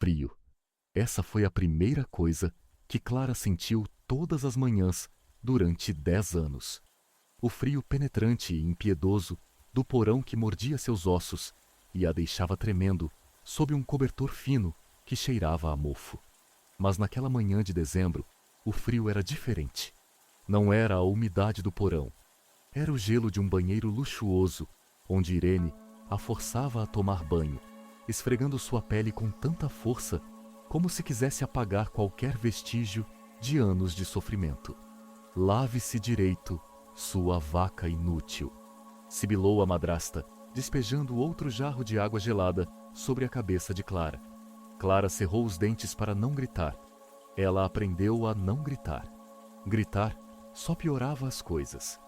Frio. Essa foi a primeira coisa que Clara sentiu todas as manhãs durante 10 anos. O frio penetrante e impiedoso do porão que mordia seus ossos e a deixava tremendo sob um cobertor fino que cheirava a mofo. Mas naquela manhã de dezembro, o frio era diferente. Não era a umidade do porão. Era o gelo de um banheiro luxuoso, onde Irene a forçava a tomar banho, esfregando sua pele com tanta força como se quisesse apagar qualquer vestígio de anos de sofrimento. Lave-se direito, sua vaca inútil, sibilou a madrasta, despejando outro jarro de água gelada sobre a cabeça de Clara. Clara cerrou os dentes para não gritar. Ela aprendeu a não gritar. Gritar só piorava as coisas.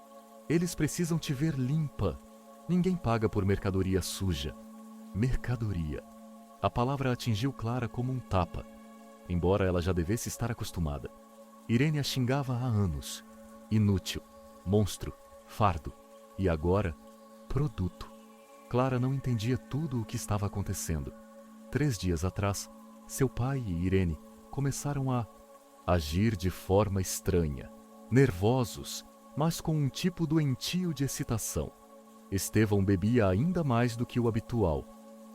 Eles precisam te ver limpa. Ninguém paga por mercadoria suja. Mercadoria. A palavra atingiu Clara como um tapa, embora ela já devesse estar acostumada. Irene a xingava há anos. Inútil, monstro, fardo. E agora, produto. Clara não entendia tudo o que estava acontecendo. 3 dias atrás, seu pai e Irene começaram a agir de forma estranha, nervosos, mas com um tipo doentio de excitação. Estevão bebia ainda mais do que o habitual.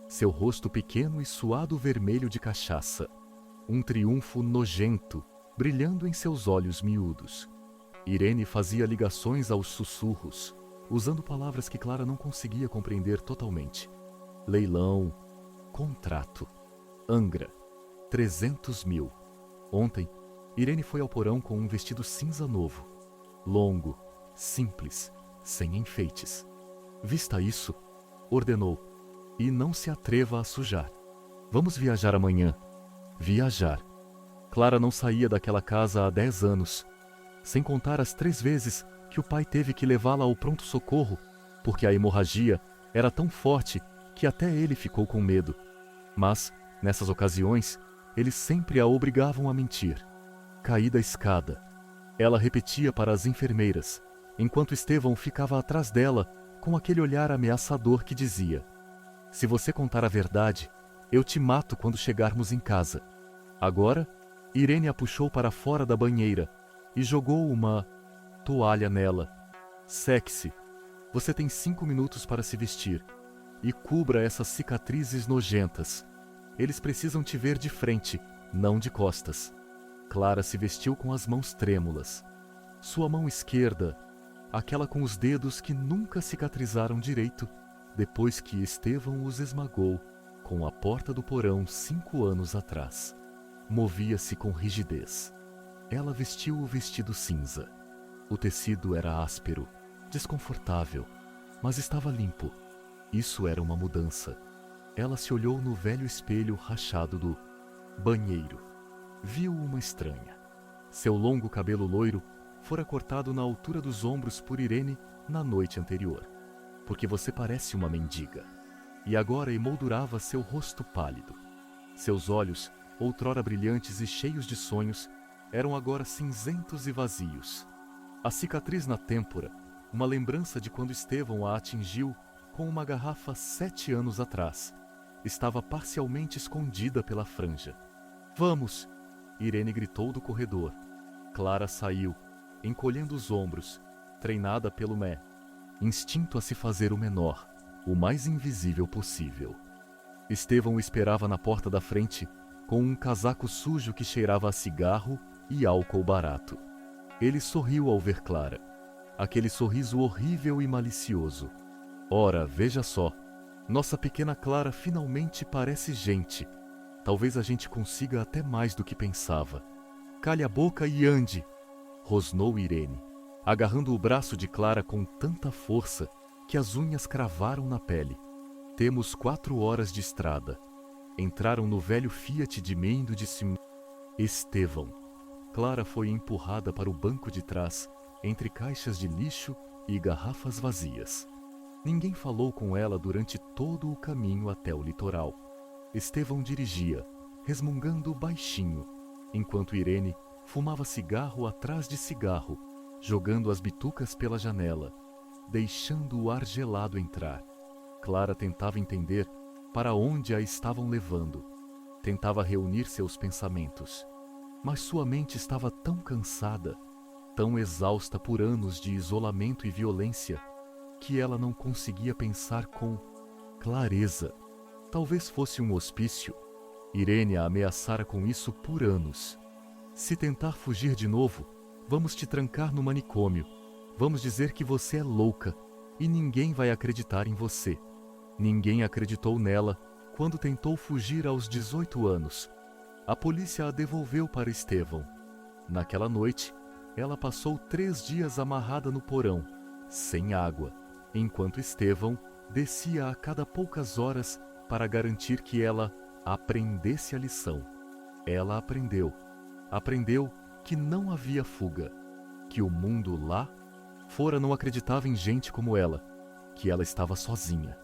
Seu rosto pequeno e suado vermelho de cachaça. Um triunfo nojento, brilhando em seus olhos miúdos. Irene fazia ligações aos sussurros, usando palavras que Clara não conseguia compreender totalmente. Leilão, contrato, Angra, 300 mil. Ontem, Irene foi ao porão com um vestido cinza novo. Longo, simples, sem enfeites. Vista isso, ordenou, e não se atreva a sujar. Vamos viajar amanhã. Viajar. Clara não saía daquela casa há 10 anos, sem contar as 3 vezes que o pai teve que levá-la ao pronto-socorro, porque a hemorragia era tão forte que até ele ficou com medo. Mas, nessas ocasiões, eles sempre a obrigavam a mentir. Caí da escada. Ela repetia para as enfermeiras, enquanto Estevão ficava atrás dela com aquele olhar ameaçador que dizia: se você contar a verdade, eu te mato quando chegarmos em casa. Agora, Irene a puxou para fora da banheira e jogou uma toalha nela. Seque-se. Você tem 5 minutos para se vestir. E cubra essas cicatrizes nojentas. Eles precisam te ver de frente, não de costas. Clara se vestiu com as mãos trêmulas. Sua mão esquerda, aquela com os dedos que nunca cicatrizaram direito, depois que Estevão os esmagou com a porta do porão 5 anos atrás. Movia-se com rigidez. Ela vestiu o vestido cinza. O tecido era áspero, desconfortável, mas estava limpo. Isso era uma mudança. Ela se olhou no velho espelho rachado do banheiro. Viu uma estranha. Seu longo cabelo loiro fora cortado na altura dos ombros por Irene na noite anterior. Porque você parece uma mendiga. E agora emoldurava seu rosto pálido. Seus olhos, outrora brilhantes e cheios de sonhos, eram agora cinzentos e vazios. A cicatriz na têmpora, uma lembrança de quando Estevão a atingiu com uma garrafa 7 anos atrás, estava parcialmente escondida pela franja. Vamos! Irene gritou do corredor. Clara saiu, encolhendo os ombros, treinada pelo instinto a se fazer o menor, o mais invisível possível. Estevão esperava na porta da frente, com um casaco sujo que cheirava a cigarro e álcool barato. Ele sorriu ao ver Clara. Aquele sorriso horrível e malicioso. Ora, veja só, nossa pequena Clara finalmente parece gente. Talvez a gente consiga até mais do que pensava. Calhe a boca e ande! Rosnou Irene, agarrando o braço de Clara com tanta força que as unhas cravaram na pele. Temos 4 horas de estrada. Entraram no velho Fiat de Mendo de Estevão. Clara foi empurrada para o banco de trás, entre caixas de lixo e garrafas vazias. Ninguém falou com ela durante todo o caminho até o litoral. Estevão dirigia, resmungando baixinho, enquanto Irene fumava cigarro atrás de cigarro, jogando as bitucas pela janela, deixando o ar gelado entrar. Clara tentava entender para onde a estavam levando. tentava reunir seus pensamentos, mas sua mente estava tão cansada, tão exausta por anos de isolamento e violência, que ela não conseguia pensar com clareza. Talvez fosse um hospício. Irene a ameaçara com isso por anos. Se tentar fugir de novo, vamos te trancar no manicômio. Vamos dizer que você é louca e ninguém vai acreditar em você. Ninguém acreditou nela quando tentou fugir aos 18 anos. A polícia a devolveu para Estevão. Naquela noite, ela passou 3 dias amarrada no porão, sem água, enquanto Estevão descia a cada poucas horas para garantir que ela aprendesse a lição. Ela aprendeu. Aprendeu que não havia fuga, que o mundo lá fora não acreditava em gente como ela, que ela estava sozinha.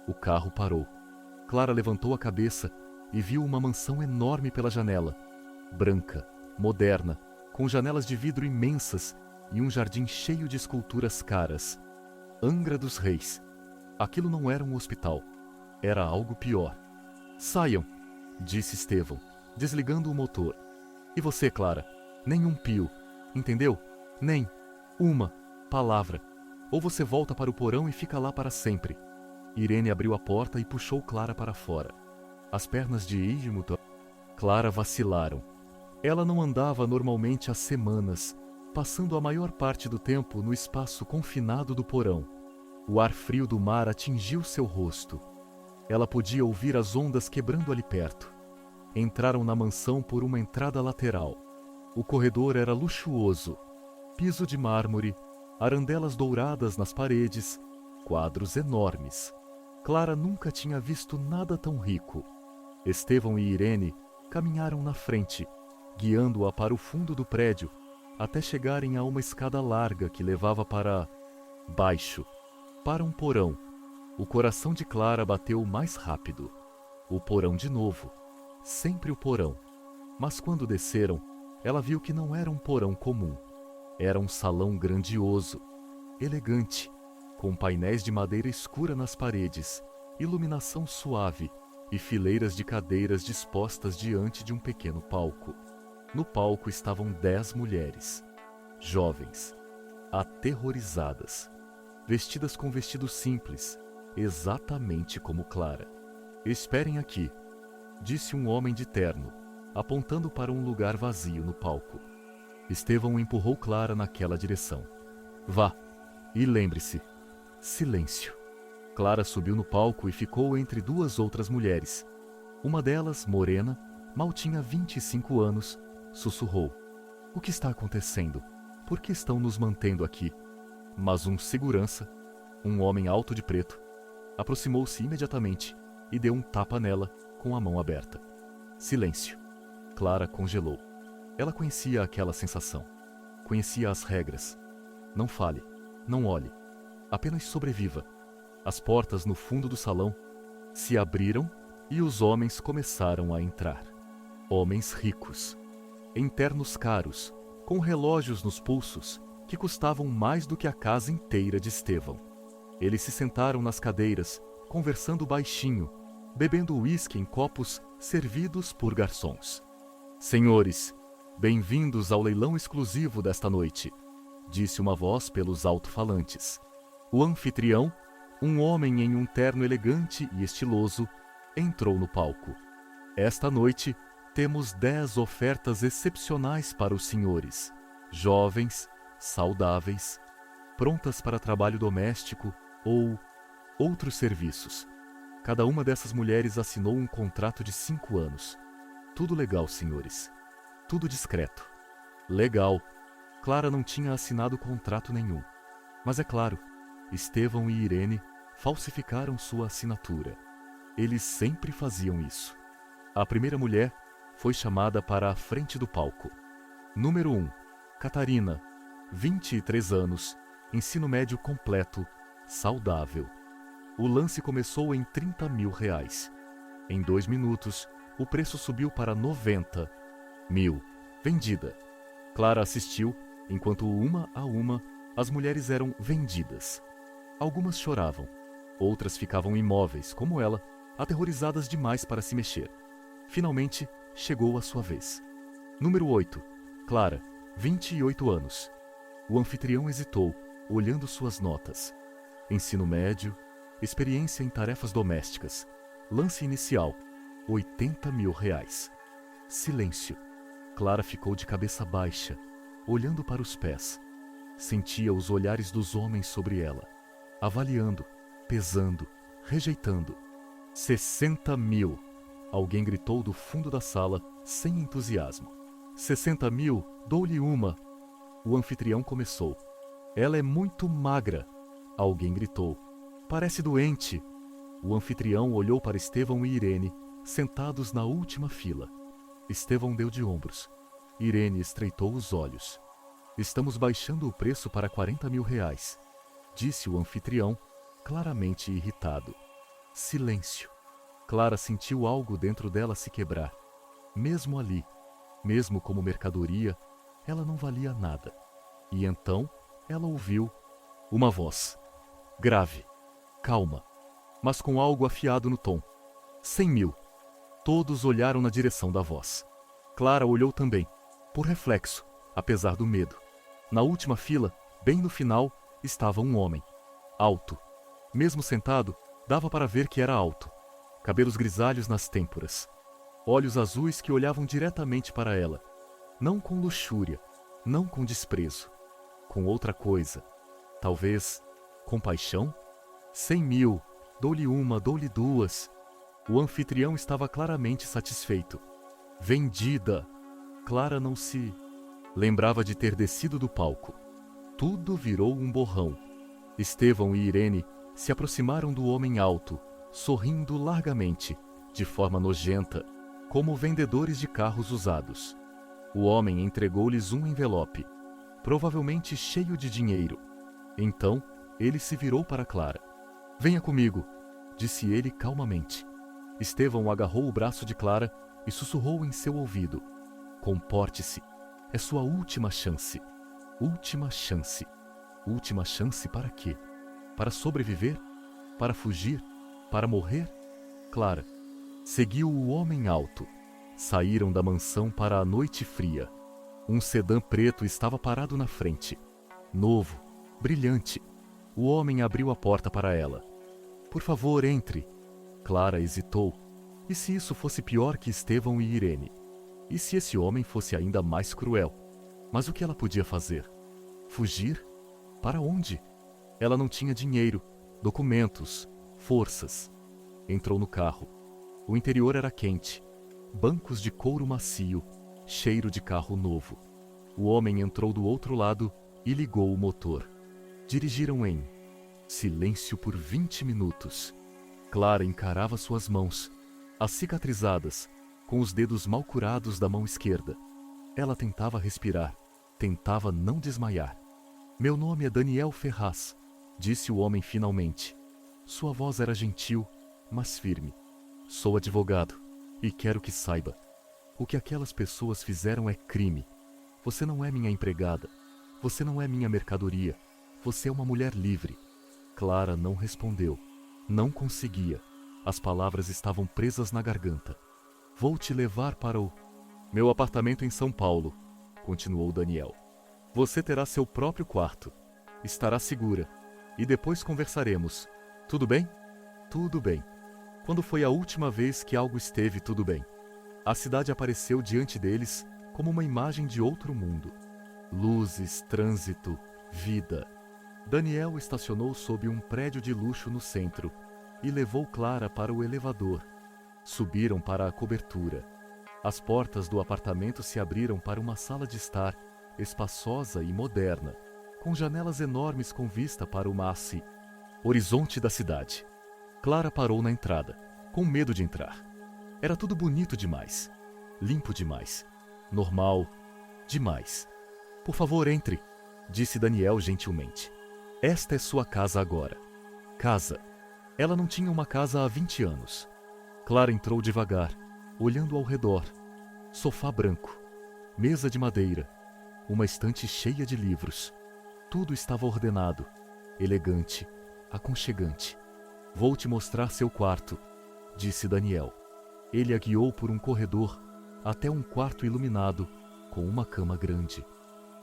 O carro parou. Clara levantou a cabeça e viu uma mansão enorme pela janela, branca, moderna, com janelas de vidro imensas e um jardim cheio de esculturas caras. Angra dos Reis. Aquilo não era um hospital. Era algo pior. Saiam, disse Estevão, desligando o motor. E você, Clara? Nem um pio, entendeu? Nem uma palavra. Ou você volta para o porão e fica lá para sempre. Irene abriu a porta e puxou Clara para fora. As pernas de Ismuta, Clara vacilaram. Ela não andava normalmente há semanas, passando a maior parte do tempo no espaço confinado do porão. O ar frio do mar atingiu seu rosto. Ela podia ouvir as ondas quebrando ali perto. Entraram na mansão por uma entrada lateral. O corredor era luxuoso. Piso de mármore, arandelas douradas nas paredes, quadros enormes. Clara nunca tinha visto nada tão rico. Estevão e Irene caminharam na frente, guiando-a para o fundo do prédio, até chegarem a uma escada larga que levava para baixo, para um porão. O coração de Clara bateu mais rápido. O porão de novo. Sempre o porão. Mas quando desceram, ela viu que não era um porão comum. Era um salão grandioso, elegante, com painéis de madeira escura nas paredes, iluminação suave e fileiras de cadeiras dispostas diante de um pequeno palco. No palco estavam 10 mulheres, jovens, aterrorizadas, vestidas com vestidos simples, exatamente como Clara. Esperem aqui, disse um homem de terno, apontando para um lugar vazio no palco. Estevão empurrou Clara naquela direção. Vá, e lembre-se, silêncio. Clara subiu no palco e ficou entre 2 outras mulheres. Uma delas, morena, mal tinha 25 anos, sussurrou. O que está acontecendo? Por que estão nos mantendo aqui? Mas um segurança, um homem alto de preto, aproximou-se imediatamente e deu um tapa nela com a mão aberta. Silêncio. Clara congelou. Ela conhecia aquela sensação. Conhecia as regras. Não fale, não olhe. Apenas sobreviva. As portas no fundo do salão se abriram e os homens começaram a entrar. Homens ricos, em ternos caros, com relógios nos pulsos que custavam mais do que a casa inteira de Estevão. Eles se sentaram nas cadeiras, conversando baixinho, bebendo uísque em copos servidos por garçons. Senhores, bem-vindos ao leilão exclusivo desta noite, disse uma voz pelos alto-falantes. O anfitrião, um homem em um terno elegante e estiloso, entrou no palco. Esta noite, temos 10 ofertas excepcionais para os senhores, jovens, saudáveis, prontas para trabalho doméstico ou outros serviços. Cada uma dessas mulheres assinou um contrato de 5 anos. Tudo legal, senhores. Tudo discreto. Legal. Clara não tinha assinado contrato nenhum. Mas é claro, Estevão e Irene falsificaram sua assinatura. Eles sempre faziam isso. A primeira mulher foi chamada para a frente do palco. Número 1. Catarina, 23 anos, ensino médio completo, saudável. O lance começou em R$30.000. Em 2 minutos, o preço subiu para 90.000. Vendida. Clara assistiu, enquanto uma a uma as mulheres eram vendidas. Algumas choravam, outras ficavam imóveis, como ela, aterrorizadas demais para se mexer. Finalmente, chegou a sua vez. Número 8. Clara, 28 anos. O anfitrião hesitou, olhando suas notas. Ensino médio, experiência em tarefas domésticas. Lance inicial, R$ 80.000. Silêncio. Clara ficou de cabeça baixa, olhando para os pés. Sentia os olhares dos homens sobre ela, avaliando, pesando, rejeitando. 60.000! Alguém gritou do fundo da sala, sem entusiasmo. 60.000, dou-lhe uma. O anfitrião começou. Ela é muito magra. Alguém gritou. Parece doente. O anfitrião olhou para Estevão e Irene, sentados na última fila. Estevão deu de ombros. Irene estreitou os olhos. Estamos baixando o preço para R$ 40.000, disse o anfitrião, claramente irritado. Silêncio. Clara sentiu algo dentro dela se quebrar. Mesmo ali, mesmo como mercadoria, ela não valia nada. E então ela ouviu uma voz, grave, calma, mas com algo afiado no tom. 100.000. Todos olharam na direção da voz. Clara olhou também, por reflexo, apesar do medo. Na última fila, bem no final, estava um homem. Alto. Mesmo sentado, dava para ver que era alto. Cabelos grisalhos nas têmporas. Olhos azuis que olhavam diretamente para ela. Não com luxúria, não com desprezo. Com outra coisa. Talvez compaixão? 100.000. Dou-lhe uma, dou-lhe duas. O anfitrião estava claramente satisfeito. Vendida! Clara não se lembrava de ter descido do palco. Tudo virou um borrão. Estevão e Irene se aproximaram do homem alto, sorrindo largamente, de forma nojenta, como vendedores de carros usados. O homem entregou-lhes um envelope, provavelmente cheio de dinheiro. Então, ele se virou para Clara. Venha comigo, disse ele calmamente. Estevão agarrou o braço de Clara e sussurrou em seu ouvido. Comporte-se. É sua última chance. Última chance. Última chance para quê? Para sobreviver? Para fugir? Para morrer? Clara seguiu o homem alto. Saíram da mansão para a noite fria. Um sedã preto estava parado na frente. Novo, brilhante. O homem abriu a porta para ela. Por favor, entre. Clara hesitou. E se isso fosse pior que Estevão e Irene? E se esse homem fosse ainda mais cruel? Mas o que ela podia fazer? Fugir? Para onde? Ela não tinha dinheiro, documentos, forças. Entrou no carro. O interior era quente. Bancos de couro macio, cheiro de carro novo. O homem entrou do outro lado e ligou o motor. Dirigiram em silêncio por 20 minutos. Clara encarava suas mãos, as cicatrizadas, com os dedos mal curados da mão esquerda. Ela tentava respirar, tentava não desmaiar. Meu nome é Daniel Ferraz, disse o homem finalmente. Sua voz era gentil, mas firme. Sou advogado e quero que saiba. O que aquelas pessoas fizeram é crime. Você não é minha empregada. Você não é minha mercadoria. Você é uma mulher livre. Clara não respondeu. Não conseguia. As palavras estavam presas na garganta. Vou te levar para o meu apartamento em São Paulo, continuou Daniel. Você terá seu próprio quarto. Estará segura. E depois conversaremos. Tudo bem? Tudo bem. Quando foi a última vez que algo esteve tudo bem? A cidade apareceu diante deles como uma imagem de outro mundo. Luzes, trânsito, vida. Daniel estacionou sob um prédio de luxo no centro e levou Clara para o elevador. Subiram para a cobertura. As portas do apartamento se abriram para uma sala de estar, espaçosa e moderna, com janelas enormes com vista para o horizonte da cidade. Clara parou na entrada, com medo de entrar. Era tudo bonito demais, limpo demais, normal demais. Por favor, entre, disse Daniel gentilmente. Esta é sua casa agora. Casa. Ela não tinha uma casa há 20 anos. Clara entrou devagar, olhando ao redor. Sofá branco, mesa de madeira, uma estante cheia de livros. Tudo estava ordenado, elegante, aconchegante. Vou te mostrar seu quarto, disse Daniel. Ele a guiou por um corredor até um quarto iluminado com uma cama grande,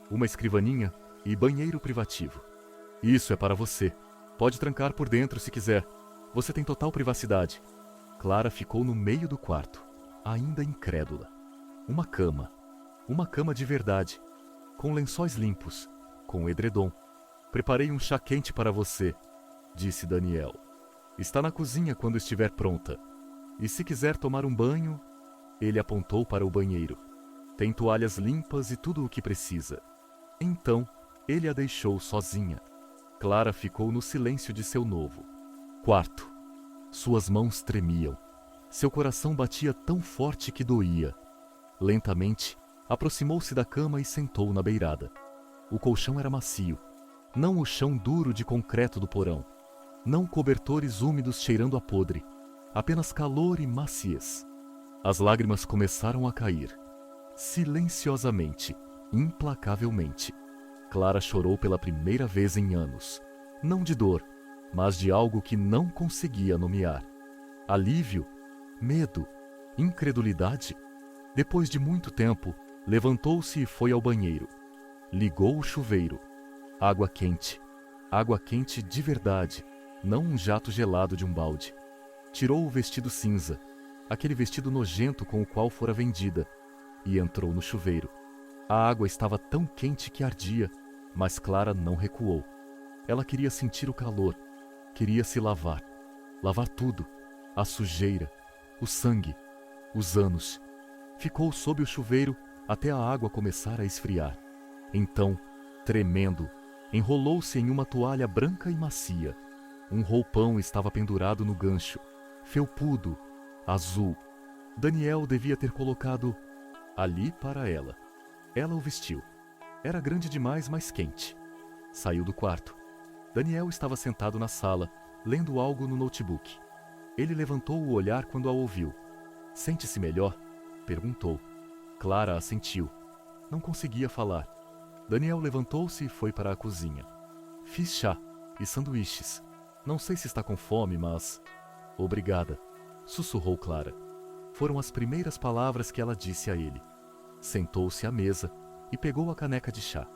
uma escrivaninha e banheiro privativo. Isso é para você. Pode trancar por dentro se quiser. Você tem total privacidade. Clara ficou no meio do quarto, ainda incrédula. Uma cama de verdade, com lençóis limpos, com edredom. Preparei um chá quente para você, disse Daniel. Está na cozinha quando estiver pronta. E se quiser tomar um banho, ele apontou para o banheiro. Tem toalhas limpas e tudo o que precisa. Então, ele a deixou sozinha. Clara ficou no silêncio de seu novo quarto. Suas mãos tremiam. Seu coração batia tão forte que doía. Lentamente, aproximou-se da cama e sentou na beirada. O colchão era macio, não o chão duro de concreto do porão, não cobertores úmidos cheirando a podre, apenas calor e maciez. As lágrimas começaram a cair. Silenciosamente, implacavelmente. Clara chorou pela primeira vez em anos. Não de dor, mas de algo que não conseguia nomear. Alívio, medo, incredulidade. Depois de muito tempo, levantou-se e foi ao banheiro. Ligou o chuveiro. Água quente de verdade, não um jato gelado de um balde. Tirou o vestido cinza, aquele vestido nojento com o qual fora vendida, e entrou no chuveiro. A água estava tão quente que ardia, mas Clara não recuou. Ela queria sentir o calor, queria se lavar. Lavar tudo, a sujeira, o sangue, os anos. Ficou sob o chuveiro até a água começar a esfriar. Então, tremendo, enrolou-se em uma toalha branca e macia. Um roupão estava pendurado no gancho, felpudo, azul. Daniel devia ter colocado ali para ela. Ela o vestiu. Era grande demais, mas quente. Saiu do quarto. Daniel estava sentado na sala, lendo algo no notebook. Ele levantou o olhar quando a ouviu. Sente-se melhor? Perguntou. Clara assentiu. Não conseguia falar. Daniel levantou-se e foi para a cozinha. Fiz chá e sanduíches. Não sei se está com fome, mas... Obrigada, sussurrou Clara. Foram as primeiras palavras que ela disse a ele. Sentou-se à mesa e pegou a caneca de chá.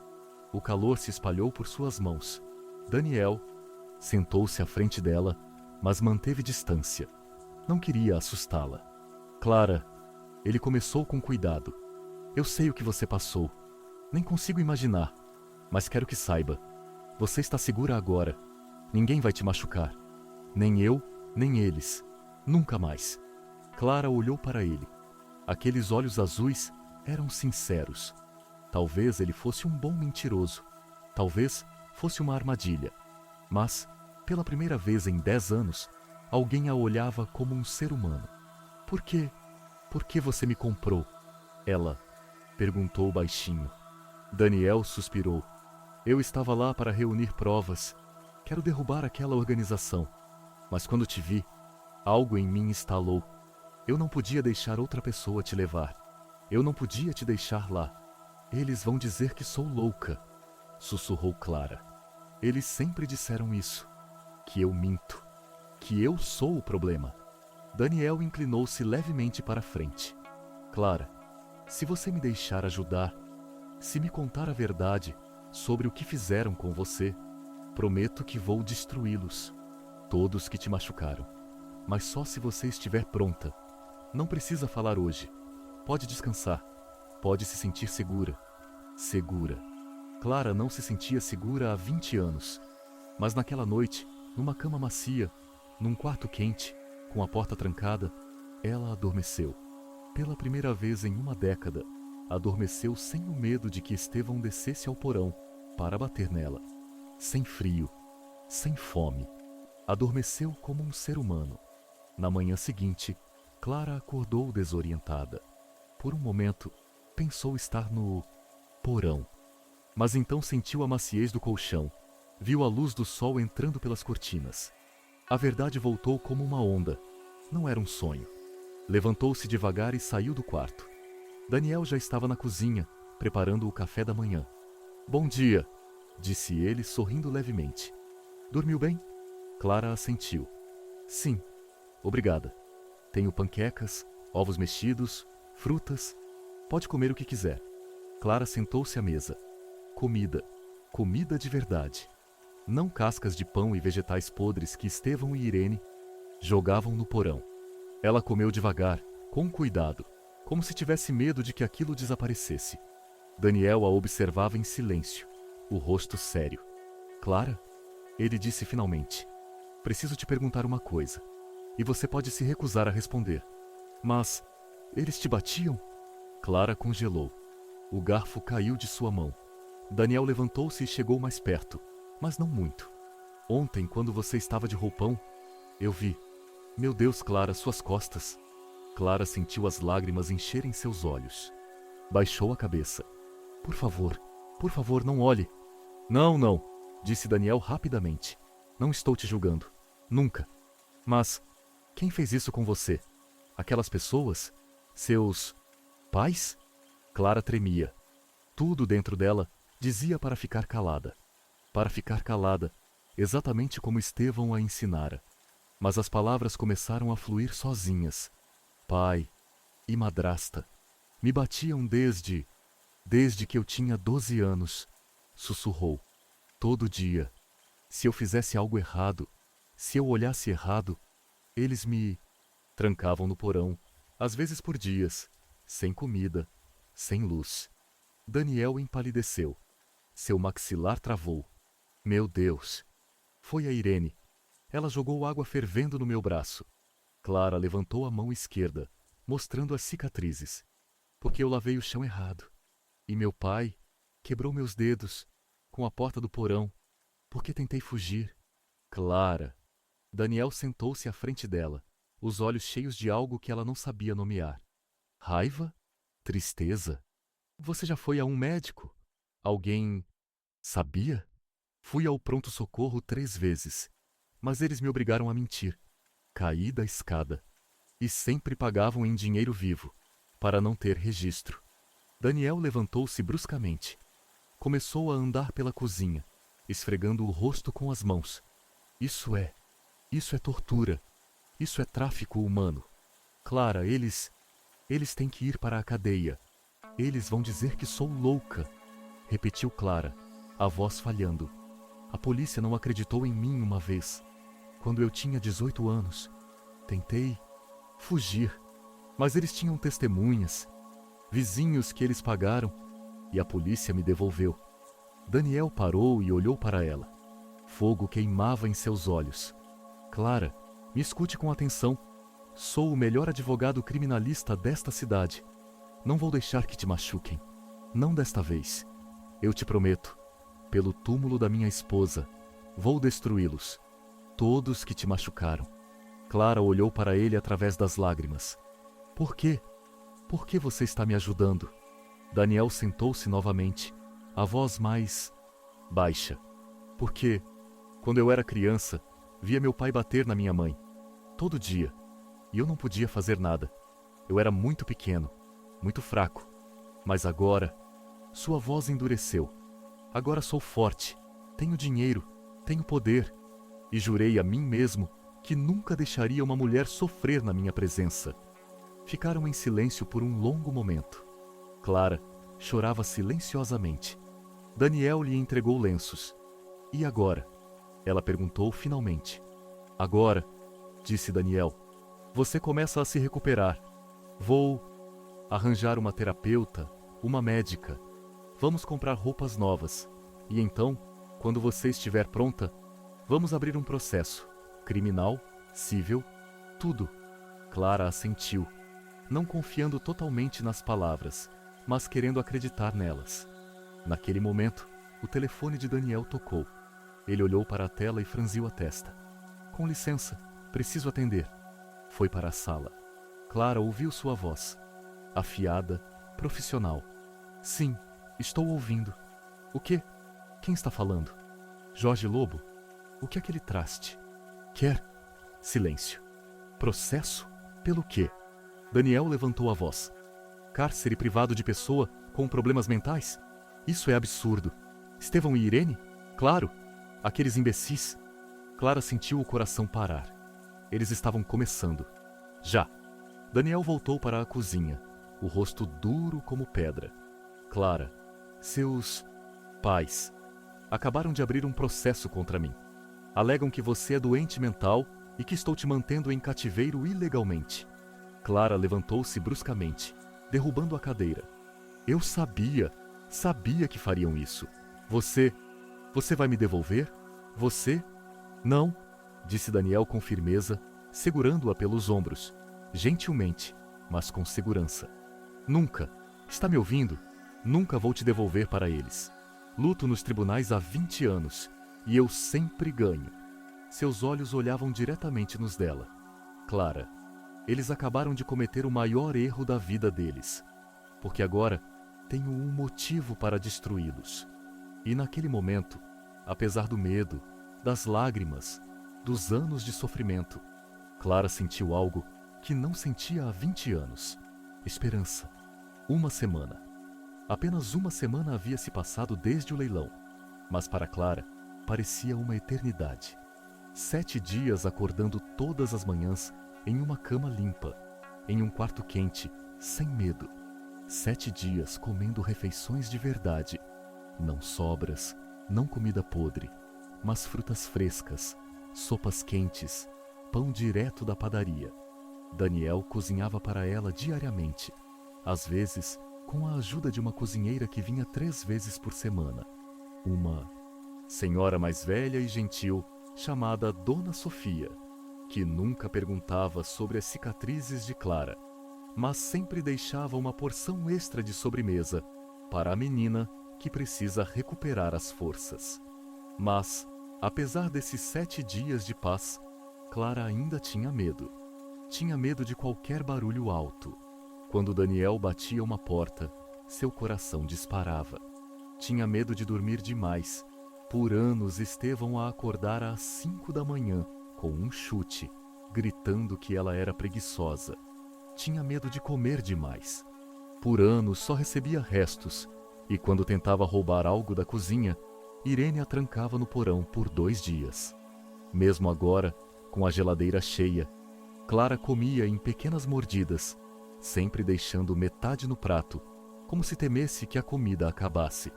O calor se espalhou por suas mãos. Daniel sentou-se à frente dela, mas manteve distância. Não queria assustá-la. Clara, ele começou com cuidado. Eu sei o que você passou. Nem consigo imaginar, mas quero que saiba. Você está segura agora. Ninguém vai te machucar. Nem eu, nem eles. Nunca mais. Clara olhou para ele. Aqueles olhos azuis eram sinceros. Talvez ele fosse um bom mentiroso. Talvez fosse uma armadilha. Mas, pela primeira vez em 10 anos, alguém a olhava como um ser humano. Por quê? Por que você me comprou? Ela perguntou baixinho. Daniel suspirou. Eu estava lá para reunir provas. Quero derrubar aquela organização. Mas quando te vi, algo em mim estalou. Eu não podia deixar outra pessoa te levar. Eu não podia te deixar lá. Eles vão dizer que sou louca, sussurrou Clara. Eles sempre disseram isso. Que eu minto. Que eu sou o problema. Daniel inclinou-se levemente para frente. Clara, se você me deixar ajudar, se me contar a verdade sobre o que fizeram com você, prometo que vou destruí-los. Todos que te machucaram. Mas só se você estiver pronta. Não precisa falar hoje. Pode descansar. Pode se sentir segura. Segura. Clara não se sentia segura há 20 anos. Mas naquela noite, numa cama macia, num quarto quente, com a porta trancada, ela adormeceu. Pela primeira vez em uma década, adormeceu sem o medo de que Estevão descesse ao porão para bater nela. Sem frio, sem fome. Adormeceu como um ser humano. Na manhã seguinte, Clara acordou desorientada. Por um momento, pensou estar no porão. Mas então sentiu a maciez do colchão. Viu a luz do sol entrando pelas cortinas. A verdade voltou como uma onda. Não era um sonho. Levantou-se devagar e saiu do quarto. Daniel já estava na cozinha, preparando o café da manhã. Bom dia, disse ele, sorrindo levemente. Dormiu bem? Clara assentiu. Sim, obrigada. Tenho panquecas, Ovos mexidos, frutas, pode comer o que quiser. Clara sentou-se à mesa. Comida, comida de verdade. Não cascas de pão e vegetais podres que Estevão e Irene jogavam no porão. Ela comeu devagar, com cuidado, como se tivesse medo de que aquilo desaparecesse. Daniel a observava em silêncio, o rosto sério. Clara, ele disse finalmente, preciso te perguntar uma coisa, e você pode se recusar a responder. Mas eles te batiam? Clara congelou. O garfo caiu de sua mão. Daniel levantou-se e chegou mais perto, mas não muito. Ontem, quando você estava de roupão, eu vi. Meu Deus, Clara, suas costas. Clara sentiu as lágrimas encherem seus olhos. Baixou a cabeça. Por favor, não olhe. Não, não, disse Daniel rapidamente. Não estou te julgando. Nunca. Mas quem fez isso com você? Aquelas pessoas? Seus pais? Clara tremia. Tudo dentro dela dizia para ficar calada. Para ficar calada, exatamente como Estevão a ensinara. Mas as palavras começaram a fluir sozinhas. Pai e madrasta me batiam desde que eu tinha 12 anos, sussurrou. Todo dia. Se eu fizesse algo errado, se eu olhasse errado, eles me trancavam no porão, às vezes por dias, sem comida, sem luz. Daniel empalideceu. Seu maxilar travou. Meu Deus! Foi a Irene. Ela jogou água fervendo no meu braço. Clara levantou a mão esquerda, mostrando as cicatrizes. Porque eu lavei o chão errado. E meu pai quebrou meus dedos com a porta do porão, porque tentei fugir. Clara! Daniel sentou-se à frente dela, os olhos cheios de algo que ela não sabia nomear. Raiva? Tristeza? Você já foi a um médico? Alguém sabia? Fui ao pronto-socorro 3 vezes, mas eles me obrigaram a mentir. Caí da escada. E sempre pagavam em dinheiro vivo, para não ter registro. Daniel levantou-se bruscamente. Começou a andar pela cozinha, esfregando o rosto com as mãos. Isso é tortura. Isso é tráfico humano. Clara, eles têm que ir para a cadeia. Eles vão dizer que sou louca, repetiu Clara, a voz falhando. A polícia não acreditou em mim uma vez. Quando eu tinha 18 anos, tentei fugir, mas eles tinham testemunhas, vizinhos que eles pagaram, e a polícia me devolveu. Daniel parou e olhou para ela. Fogo queimava em seus olhos. Clara, me escute com atenção. Sou o melhor advogado criminalista desta cidade. Não vou deixar que te machuquem. Não desta vez. Eu te prometo, pelo túmulo da minha esposa, vou destruí-los. Todos que te machucaram. Clara olhou para ele através das lágrimas. Por quê? Por que você está me ajudando? Daniel sentou-se novamente, a voz mais baixa. Porque, quando eu era criança, via meu pai bater na minha mãe. Todo dia. E eu não podia fazer nada. Eu era muito pequeno, muito fraco. Mas agora, sua voz endureceu. Agora sou forte, tenho dinheiro, tenho poder. E jurei a mim mesmo que nunca deixaria uma mulher sofrer na minha presença. Ficaram em silêncio por um longo momento. Clara chorava silenciosamente. Daniel lhe entregou lenços. E agora? Ela perguntou finalmente. Agora, disse Daniel, você começa a se recuperar. Vou arranjar uma terapeuta, uma médica. Vamos comprar roupas novas. E então, quando você estiver pronta, vamos abrir um processo. Criminal, civil, tudo. Clara assentiu, não confiando totalmente nas palavras, mas querendo acreditar nelas. Naquele momento, o telefone de Daniel tocou. Ele olhou para a tela e franziu a testa. Com licença, preciso atender. Foi para a sala. Clara ouviu sua voz. Afiada, profissional. Sim, estou ouvindo. O quê? Quem está falando? Jorge Lobo? O que é aquele traste? Quer? Silêncio. Processo? Pelo quê? Daniel levantou a voz. Cárcere privado de pessoa com problemas mentais? Isso é absurdo. Estevão e Irene? Claro. Aqueles imbecis. Clara sentiu o coração parar. Eles estavam começando. Já. Daniel voltou para a cozinha, o rosto duro como pedra. Clara, seus pais acabaram de abrir um processo contra mim. Alegam que você é doente mental e que estou te mantendo em cativeiro ilegalmente. Clara levantou-se bruscamente, derrubando a cadeira. Eu sabia que fariam isso. Você vai me devolver? Você? Não, disse Daniel com firmeza, segurando-a pelos ombros, gentilmente, mas com segurança. Nunca, está me ouvindo? Nunca vou te devolver para eles. Luto nos tribunais há 20 anos e eu sempre ganho. Seus olhos olhavam diretamente nos dela. Clara, eles acabaram de cometer o maior erro da vida deles, porque agora tenho um motivo para destruí-los. E naquele momento, apesar do medo, das lágrimas, dos anos de sofrimento, Clara sentiu algo que não sentia há 20 anos. Esperança. Uma semana. Apenas uma semana havia se passado desde o leilão, mas para Clara parecia uma eternidade. 7 dias acordando todas as manhãs em uma cama limpa, em um quarto quente, sem medo. 7 dias comendo refeições de verdade, não sobras, não comida podre, mas frutas frescas, sopas quentes, pão direto da padaria. Daniel cozinhava para ela diariamente, às vezes com a ajuda de uma cozinheira que vinha 3 vezes por semana. Uma senhora mais velha e gentil, chamada Dona Sofia, que nunca perguntava sobre as cicatrizes de Clara, mas sempre deixava uma porção extra de sobremesa para a menina que precisa recuperar as forças. Mas, apesar desses 7 dias de paz, Clara ainda tinha medo. Tinha medo de qualquer barulho alto. Quando Daniel batia uma porta, seu coração disparava. Tinha medo de dormir demais. Por anos estavam a acordar às 5 da manhã, com um chute, gritando que ela era preguiçosa. Tinha medo de comer demais. Por anos só recebia restos, e quando tentava roubar algo da cozinha, Irene a trancava no porão por 2 dias. Mesmo agora, com a geladeira cheia, Clara comia em pequenas mordidas, sempre deixando metade no prato, como se temesse que a comida acabasse.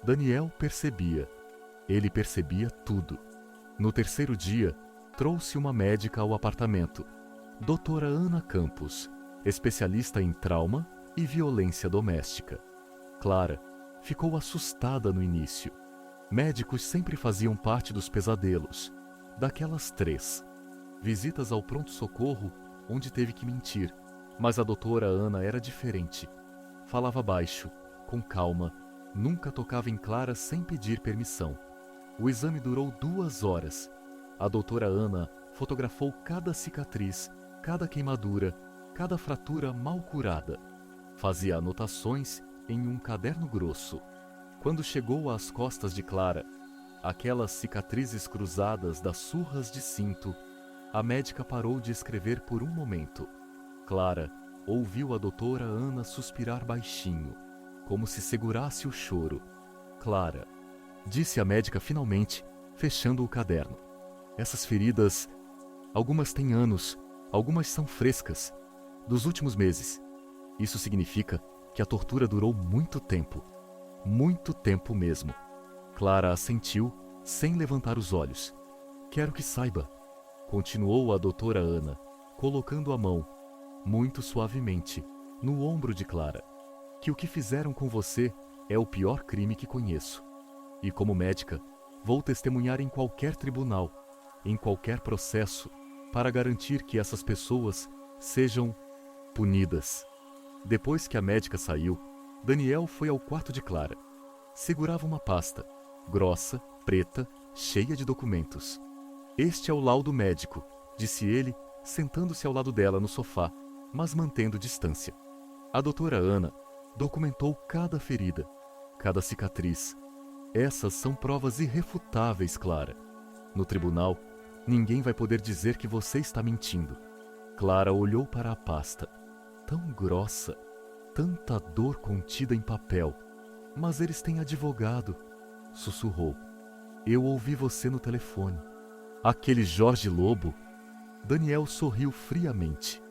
Daniel percebia. Ele percebia tudo. No 3º dia, trouxe uma médica ao apartamento, doutora Ana Campos, especialista em trauma e violência doméstica. Clara ficou assustada no início. Médicos sempre faziam parte dos pesadelos, daquelas 3. Visitas ao pronto-socorro, onde teve que mentir, mas a doutora Ana era diferente. Falava baixo, com calma, nunca tocava em Clara sem pedir permissão. O exame durou 2 horas. A doutora Ana fotografou cada cicatriz, cada queimadura, cada fratura mal curada. Fazia anotações em um caderno grosso. Quando chegou às costas de Clara, aquelas cicatrizes cruzadas das surras de cinto, a médica parou de escrever por um momento. Clara ouviu a doutora Ana suspirar baixinho, como se segurasse o choro. Clara, disse a médica finalmente, fechando o caderno. Essas feridas, algumas têm anos, algumas são frescas, dos últimos meses. Isso significa que a tortura durou muito tempo mesmo. Clara assentiu, sem levantar os olhos. Quero que saiba, continuou a doutora Ana, colocando a mão, muito suavemente, no ombro de Clara, que o que fizeram com você é o pior crime que conheço. E como médica, vou testemunhar em qualquer tribunal, em qualquer processo, para garantir que essas pessoas sejam punidas. Depois que a médica saiu, Daniel foi ao quarto de Clara. Segurava uma pasta, grossa, preta, cheia de documentos. Este é o laudo médico, disse ele, sentando-se ao lado dela no sofá, mas mantendo distância. A doutora Ana documentou cada ferida, cada cicatriz. Essas são provas irrefutáveis, Clara. No tribunal, ninguém vai poder dizer que você está mentindo. Clara olhou para a pasta. Tão grossa, tanta dor contida em papel. Mas eles têm advogado, sussurrou. Eu ouvi você no telefone. Aquele Jorge Lobo? Daniel sorriu friamente.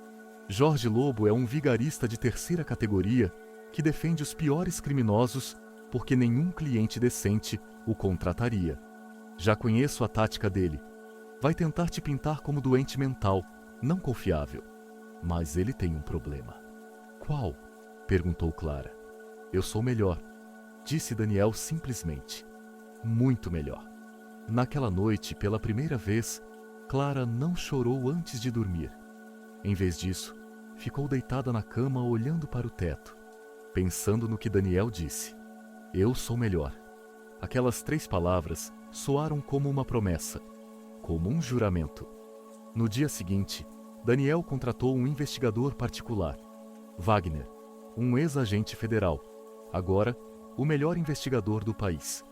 Jorge Lobo é um vigarista de terceira categoria que defende os piores criminosos porque nenhum cliente decente o contrataria. Já conheço a tática dele. Vai tentar te pintar como doente mental, não confiável. Mas ele tem um problema. Qual? Perguntou Clara. Eu sou melhor, disse Daniel simplesmente. Muito melhor. Naquela noite, pela primeira vez, Clara não chorou antes de dormir. Em vez disso, ficou deitada na cama olhando para o teto, pensando no que Daniel disse. Eu sou melhor. Aquelas 3 palavras soaram como uma promessa, como um juramento. No dia seguinte, Daniel contratou um investigador particular, Wagner, um ex-agente federal, agora o melhor investigador do país.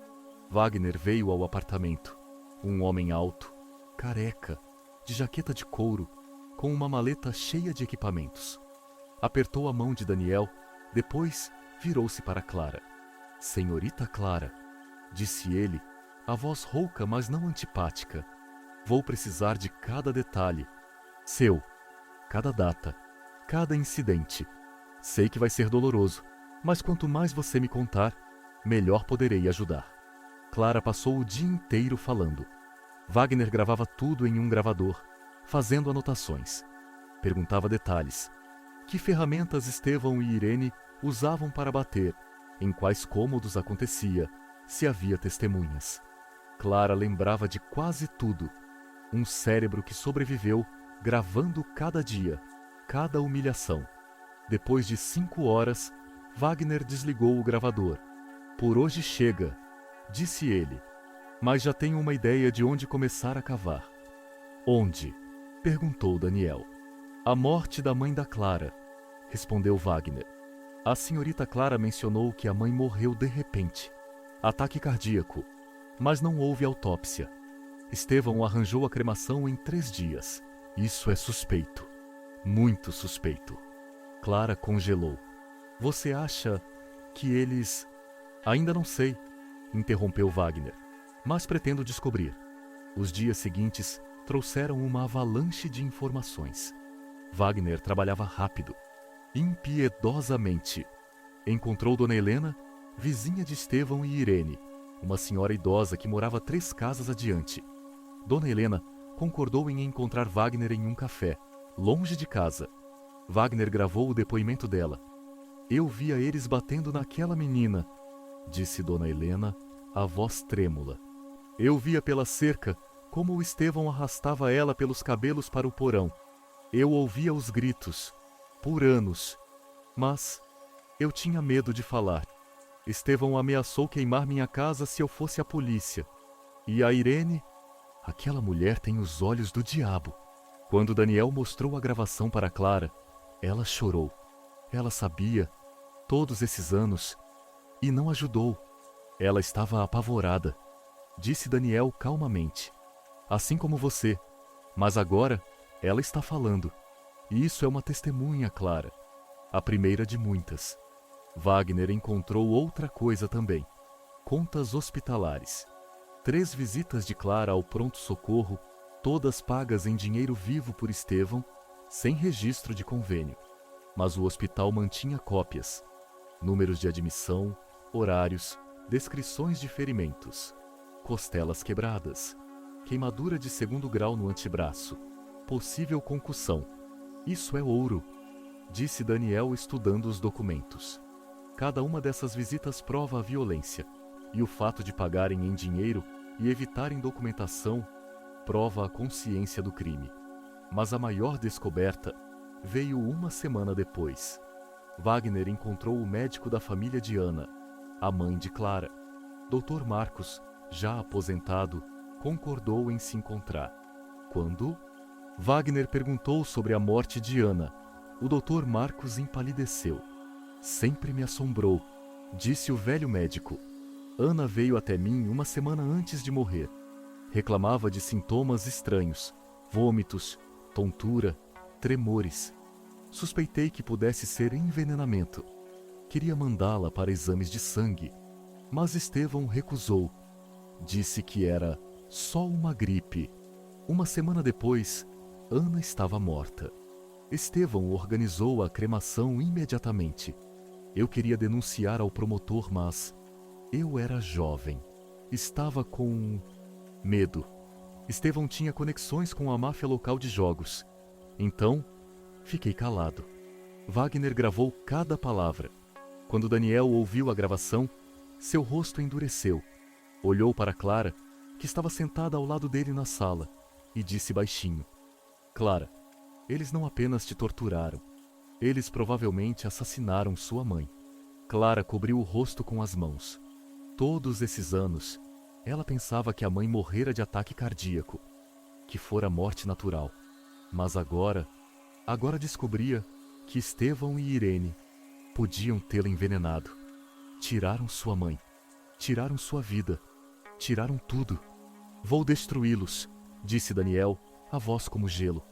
Wagner veio ao apartamento, um homem alto, careca, de jaqueta de couro, com uma maleta cheia de equipamentos. Apertou a mão de Daniel, depois virou-se para Clara. Senhorita Clara, disse ele, a voz rouca, mas não antipática. Vou precisar de cada detalhe. Seu, cada data, cada incidente. Sei que vai ser doloroso, mas quanto mais você me contar, melhor poderei ajudar. Clara passou o dia inteiro falando. Wagner gravava tudo em um gravador, fazendo anotações. Perguntava detalhes. Que ferramentas Estevão e Irene usavam para bater, em quais cômodos acontecia, se havia testemunhas. Clara lembrava de quase tudo. Um cérebro que sobreviveu, gravando cada dia, cada humilhação. Depois de 5 horas, Wagner desligou o gravador. Por hoje chega, disse ele, mas já tenho uma ideia de onde começar a cavar. Onde? Perguntou Daniel. A morte da mãe da Clara, respondeu Wagner. A senhorita Clara mencionou que a mãe morreu de repente. Ataque cardíaco, mas não houve autópsia. Estevão arranjou a cremação em 3 dias. Isso é suspeito. Muito suspeito. Clara congelou. Você acha que eles... Ainda não sei, interrompeu Wagner, mas pretendo descobrir. Os dias seguintes trouxeram uma avalanche de informações. Wagner trabalhava rápido, impiedosamente. Encontrou Dona Helena, vizinha de Estevão e Irene, uma senhora idosa que morava 3 casas adiante. Dona Helena concordou em encontrar Wagner em um café, longe de casa. Wagner gravou o depoimento dela. Eu via eles batendo naquela menina, disse Dona Helena, a voz trêmula. Eu via pela cerca como o Estevão arrastava ela pelos cabelos para o porão. Eu ouvia os gritos, por anos, mas eu tinha medo de falar. Estevão ameaçou queimar minha casa se eu fosse a polícia. E a Irene? Aquela mulher tem os olhos do diabo. Quando Daniel mostrou a gravação para Clara, ela chorou. Ela sabia, todos esses anos, e não ajudou. Ela estava apavorada. Disse Daniel calmamente. Assim como você, mas agora ela está falando. E isso é uma testemunha, Clara. A primeira de muitas. Wagner encontrou outra coisa também. Contas hospitalares. 3 visitas de Clara ao pronto-socorro, todas pagas em dinheiro vivo por Estevão, sem registro de convênio. Mas o hospital mantinha cópias. Números de admissão, horários, descrições de ferimentos. Costelas quebradas. Queimadura de 2º grau no antebraço. Possível concussão. Isso é ouro, disse Daniel estudando os documentos. Cada uma dessas visitas prova a violência, e o fato de pagarem em dinheiro e evitarem documentação prova a consciência do crime. Mas a maior descoberta veio 1 semana depois. Wagner encontrou o médico da família de Ana, a mãe de Clara. Dr. Marcos, já aposentado, concordou em se encontrar. Quando Wagner perguntou sobre a morte de Ana, o Dr. Marcos empalideceu. Sempre me assombrou, disse o velho médico. Ana veio até mim 1 semana antes de morrer. Reclamava de sintomas estranhos, vômitos, tontura, tremores. Suspeitei que pudesse ser envenenamento. Queria mandá-la para exames de sangue, mas Estevão recusou. Disse que era só uma gripe. 1 semana depois, Ana estava morta. Estevão organizou a cremação imediatamente. Eu queria denunciar ao promotor, mas eu era jovem. Estava com medo. Estevão tinha conexões com a máfia local de jogos. Então, fiquei calado. Wagner gravou cada palavra. Quando Daniel ouviu a gravação, seu rosto endureceu. Olhou para Clara, que estava sentada ao lado dele na sala, e disse baixinho: Clara, eles não apenas te torturaram. Eles provavelmente assassinaram sua mãe. Clara cobriu o rosto com as mãos. Todos esses anos, ela pensava que a mãe morrera de ataque cardíaco, que fora morte natural. Mas agora descobria que Estevão e Irene podiam tê-la envenenado. Tiraram sua mãe, tiraram sua vida, tiraram tudo. Vou destruí-los, disse Daniel, a voz como gelo.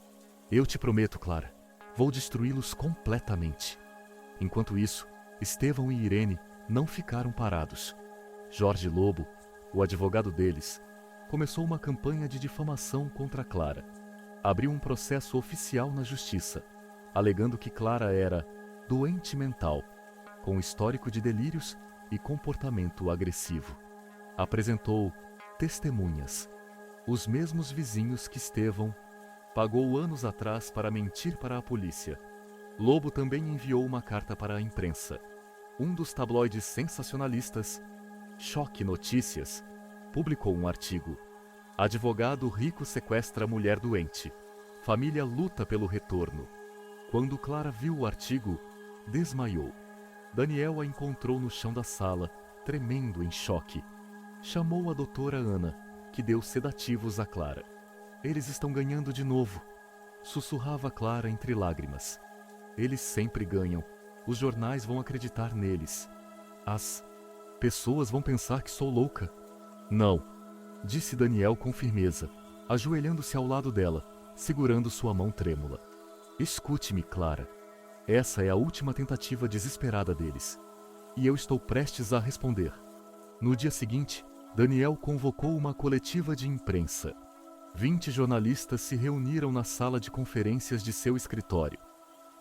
Eu te prometo, Clara, vou destruí-los completamente. Enquanto isso, Estevão e Irene não ficaram parados. Jorge Lobo, o advogado deles, começou uma campanha de difamação contra Clara. Abriu um processo oficial na justiça, alegando que Clara era doente mental, com histórico de delírios e comportamento agressivo. Apresentou testemunhas, os mesmos vizinhos que Estevão pagou anos atrás para mentir para a polícia. Lobo também enviou uma carta para a imprensa. Um dos tabloides sensacionalistas, Choque Notícias, publicou um artigo: Advogado rico sequestra mulher doente. Família luta pelo retorno. Quando Clara viu o artigo, desmaiou. Daniel a encontrou no chão da sala, tremendo em choque. Chamou a doutora Ana, que deu sedativos a Clara. Eles estão ganhando de novo, sussurrava Clara entre lágrimas. Eles sempre ganham. Os jornais vão acreditar neles. As pessoas vão pensar que sou louca. Não, disse Daniel com firmeza, ajoelhando-se ao lado dela, segurando sua mão trêmula. Escute-me, Clara. Essa é a última tentativa desesperada deles. E eu estou prestes a responder. No dia seguinte, Daniel convocou uma coletiva de imprensa. 20 jornalistas se reuniram na sala de conferências de seu escritório.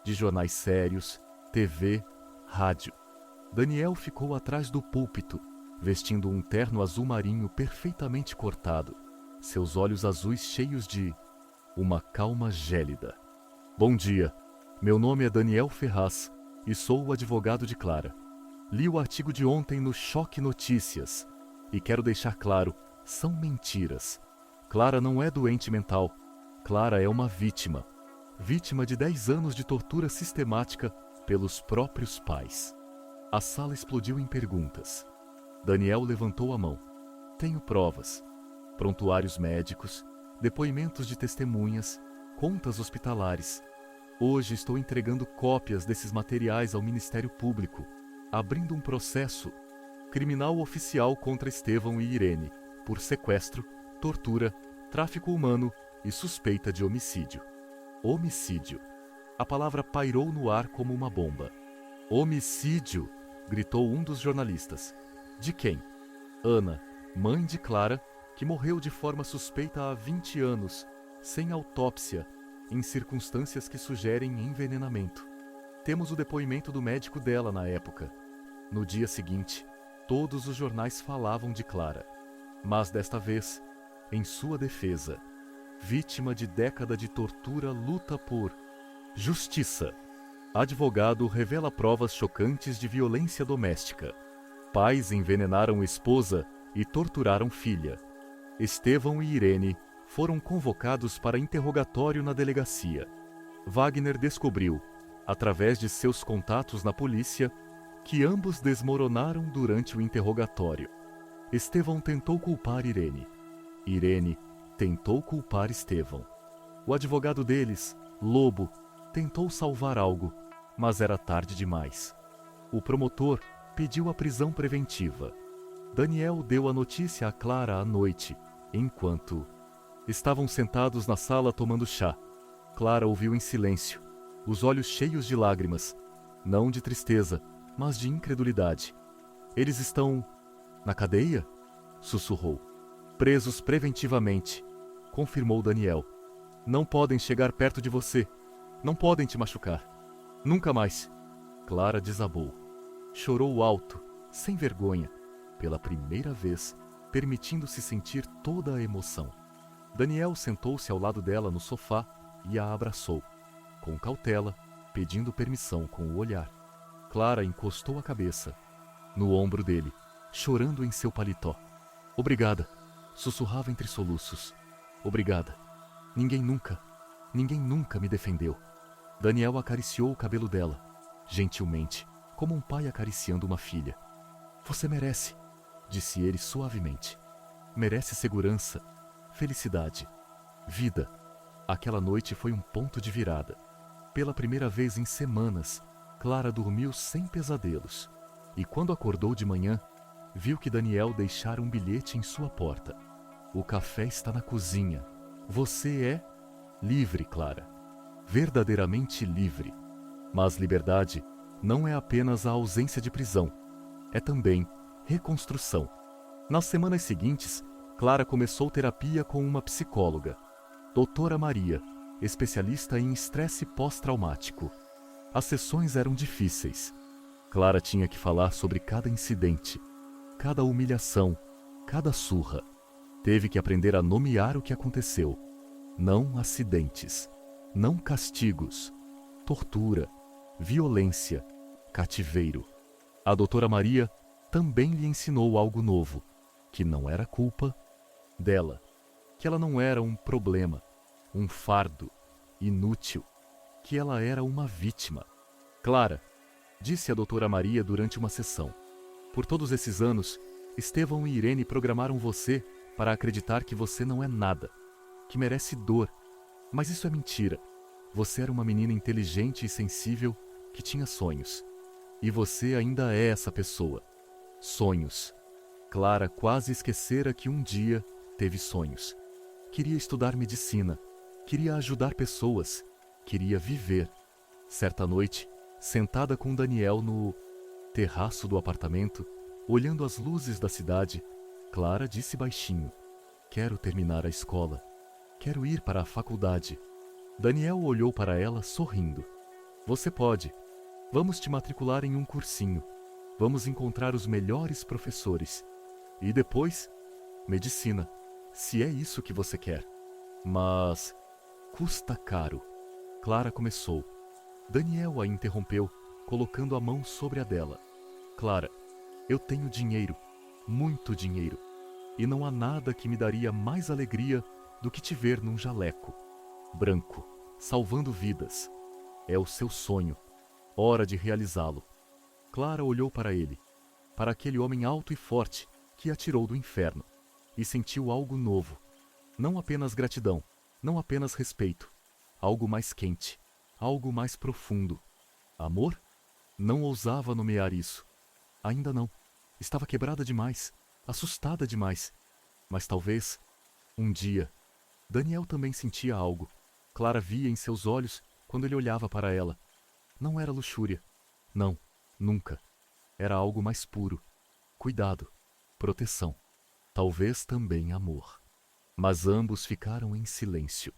De jornais sérios, TV, rádio. Daniel ficou atrás do púlpito, vestindo um terno azul marinho perfeitamente cortado, seus olhos azuis cheios de uma calma gélida. Bom dia, meu nome é Daniel Ferraz e sou o advogado de Clara. Li o artigo de ontem no Choque Notícias e quero deixar claro, são mentiras. Clara não é doente mental. Clara é uma vítima. Vítima de 10 anos de tortura sistemática pelos próprios pais. A sala explodiu em perguntas. Daniel levantou a mão. Tenho provas. Prontuários médicos, depoimentos de testemunhas, contas hospitalares. Hoje estou entregando cópias desses materiais ao Ministério Público, abrindo um processo criminal oficial contra Estevão e Irene, por sequestro, tortura, tráfico humano e suspeita de homicídio. Homicídio. A palavra pairou no ar como uma bomba. Homicídio! Gritou um dos jornalistas. De quem? Ana, mãe de Clara, que morreu de forma suspeita há 20 anos, sem autópsia, em circunstâncias que sugerem envenenamento. Temos o depoimento do médico dela na época. No dia seguinte, todos os jornais falavam de Clara. Mas desta vez, em sua defesa, vítima de década de tortura luta por justiça. Advogado revela provas chocantes de violência doméstica. Pais envenenaram esposa e torturaram filha. Estevão e Irene foram convocados para interrogatório na delegacia. Wagner descobriu, através de seus contatos na polícia, que ambos desmoronaram durante o interrogatório. Estevão tentou culpar Irene. Irene tentou culpar Estevão. O advogado deles, Lobo, tentou salvar algo, mas era tarde demais. O promotor pediu a prisão preventiva. Daniel deu a notícia a Clara à noite, enquanto estavam sentados na sala tomando chá. Clara ouviu em silêncio, os olhos cheios de lágrimas, não de tristeza, mas de incredulidade. Eles estão na cadeia? Sussurrou. Presos preventivamente, confirmou Daniel. Não podem chegar perto de você. Não podem te machucar. Nunca mais. Clara desabou. Chorou alto, sem vergonha, pela primeira vez, permitindo-se sentir toda a emoção. Daniel sentou-se ao lado dela no sofá e a abraçou, com cautela, pedindo permissão com o olhar. Clara encostou a cabeça no ombro dele, chorando em seu paletó. Obrigada, sussurrava entre soluços. Obrigada. Ninguém nunca me defendeu. Daniel acariciou o cabelo dela, gentilmente, como um pai acariciando uma filha. Você merece, disse ele suavemente. Merece segurança, felicidade, vida. Aquela noite foi um ponto de virada. Pela primeira vez em semanas, Clara dormiu sem pesadelos. E quando acordou de manhã, viu que Daniel deixara um bilhete em sua porta. O café está na cozinha. Você é livre, Clara. Verdadeiramente livre. Mas liberdade não é apenas a ausência de prisão. É também reconstrução. Nas semanas seguintes, Clara começou terapia com uma psicóloga, Doutora Maria, especialista em estresse pós-traumático. As sessões eram difíceis. Clara tinha que falar sobre cada incidente, cada humilhação, cada surra. Teve que aprender a nomear o que aconteceu. Não acidentes, não castigos, tortura, violência, cativeiro. A doutora Maria também lhe ensinou algo novo, que não era culpa dela, que ela não era um problema, um fardo, inútil, que ela era uma vítima. Clara, disse a doutora Maria durante uma sessão, por todos esses anos, Estevão e Irene programaram você para acreditar que você não é nada, que merece dor. Mas isso é mentira. Você era uma menina inteligente e sensível que tinha sonhos. E você ainda é essa pessoa. Sonhos. Clara quase esquecera que um dia teve sonhos. Queria estudar medicina. Queria ajudar pessoas. Queria viver. Certa noite, sentada com Daniel no terraço do apartamento, olhando as luzes da cidade, Clara disse baixinho: quero terminar a escola. Quero ir para a faculdade. Daniel olhou para ela sorrindo. Você pode. Vamos te matricular em um cursinho. Vamos encontrar os melhores professores. E depois, medicina, se é isso que você quer. Mas custa caro. Clara começou. Daniel a interrompeu, colocando a mão sobre a dela. Clara, eu tenho dinheiro, muito dinheiro. E não há nada que me daria mais alegria do que te ver num jaleco, branco, salvando vidas. É o seu sonho. Hora de realizá-lo. Clara olhou para ele, para aquele homem alto e forte que a tirou do inferno, e sentiu algo novo. Não apenas gratidão, não apenas respeito. Algo mais quente, algo mais profundo. Amor? Não ousava nomear isso. Ainda não. Estava quebrada demais, assustada demais. Mas talvez, um dia, Daniel também sentia algo. Clara via em seus olhos quando ele olhava para ela. Não era luxúria. Não, nunca. Era algo mais puro. Cuidado, proteção. Talvez também amor. Mas ambos ficaram em silêncio.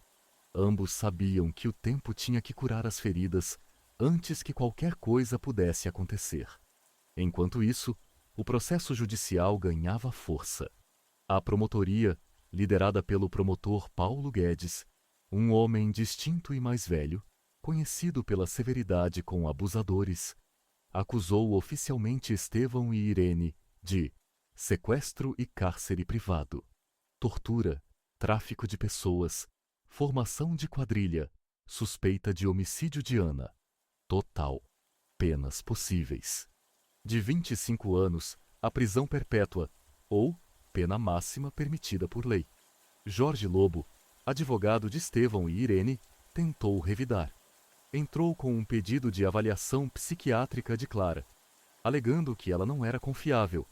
Ambos sabiam que o tempo tinha que curar as feridas antes que qualquer coisa pudesse acontecer. Enquanto isso, o processo judicial ganhava força. A promotoria, liderada pelo promotor Paulo Guedes, um homem distinto e mais velho, conhecido pela severidade com abusadores, acusou oficialmente Estevão e Irene de sequestro e cárcere privado, tortura, tráfico de pessoas, formação de quadrilha, suspeita de homicídio de Ana. Total. Penas possíveis. De 25 anos a prisão perpétua ou pena máxima permitida por lei. Jorge Lobo, advogado de Estevão e Irene, tentou revidar. Entrou com um pedido de avaliação psiquiátrica de Clara, alegando que ela não era confiável,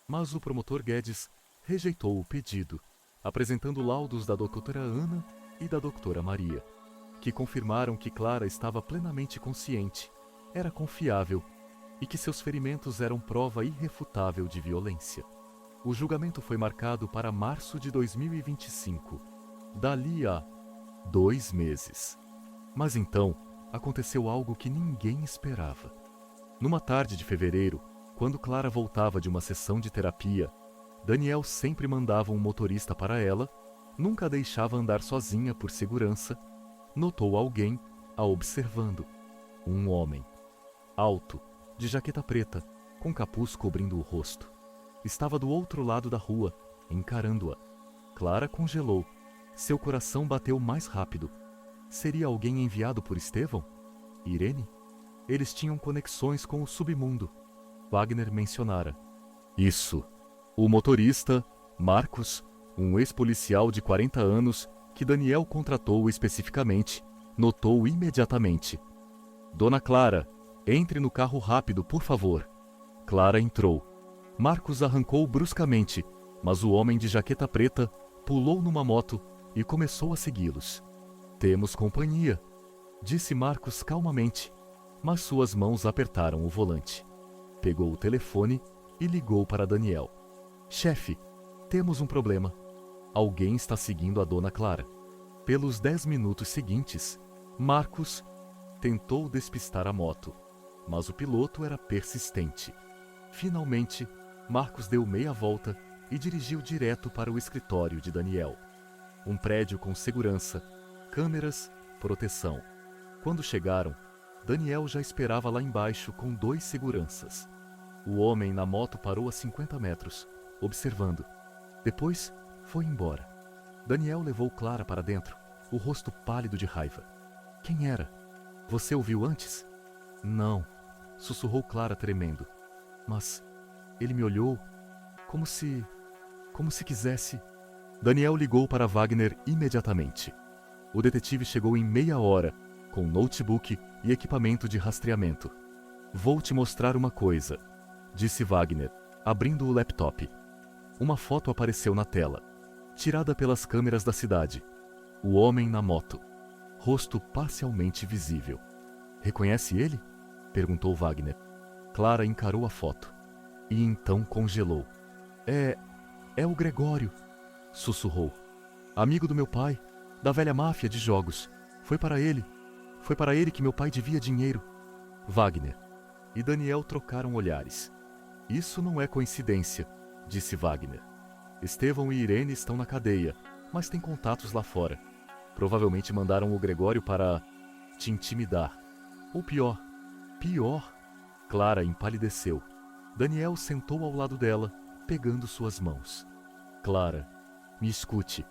mas o promotor Guedes rejeitou o pedido, apresentando laudos da doutora Ana e da doutora Maria, que confirmaram que Clara estava plenamente consciente, era confiável e que seus ferimentos eram prova irrefutável de violência. O julgamento foi marcado para março de 2025, dali a 2 meses. Mas então, aconteceu algo que ninguém esperava. Numa tarde de fevereiro, quando Clara voltava de uma sessão de terapia, Daniel sempre mandava um motorista para ela, nunca a deixava andar sozinha por segurança. Notou alguém a observando. Um homem, alto, de jaqueta preta, com capuz cobrindo o rosto. Estava do outro lado da rua, encarando-a. Clara congelou. Seu coração bateu mais rápido. Seria alguém enviado por Estevão? Irene? Eles tinham conexões com o submundo. Wagner mencionara. Isso. O motorista, Marcos, um ex-policial de 40 anos, que Daniel contratou especificamente, notou imediatamente. Dona Clara, entre no carro rápido, por favor. Clara entrou. Marcos arrancou bruscamente, mas o homem de jaqueta preta pulou numa moto e começou a segui-los. Temos companhia, disse Marcos calmamente, mas suas mãos apertaram o volante. Pegou o telefone e ligou para Daniel. Chefe, temos um problema. Alguém está seguindo a Dona Clara. Pelos 10 minutos seguintes, Marcos tentou despistar a moto, mas o piloto era persistente. Finalmente, Marcos deu meia volta e dirigiu direto para o escritório de Daniel. Um prédio com segurança, câmeras, proteção. Quando chegaram, Daniel já esperava lá embaixo com 2 seguranças. O homem na moto parou a 50 metros, observando. Depois, foi embora. Daniel levou Clara para dentro, o rosto pálido de raiva. Quem era? Você o viu antes? Não, sussurrou Clara tremendo. Mas ele me olhou como se quisesse. Daniel ligou para Wagner imediatamente. O detetive chegou em meia hora, com notebook e equipamento de rastreamento. Vou te mostrar uma coisa, disse Wagner, abrindo o laptop. Uma foto apareceu na tela, tirada pelas câmeras da cidade. O homem na moto, rosto parcialmente visível. Reconhece ele? Perguntou Wagner. Clara encarou a foto e então congelou. É o Gregório, sussurrou. Amigo do meu pai, da velha máfia de jogos. Foi para ele que meu pai devia dinheiro. Wagner e Daniel trocaram olhares. Isso não é coincidência, disse Wagner. Estevão e Irene estão na cadeia, mas têm contatos lá fora. Provavelmente mandaram o Gregório para te intimidar. Ou pior. Clara empalideceu. Daniel sentou ao lado dela, pegando suas mãos. Clara, me escute.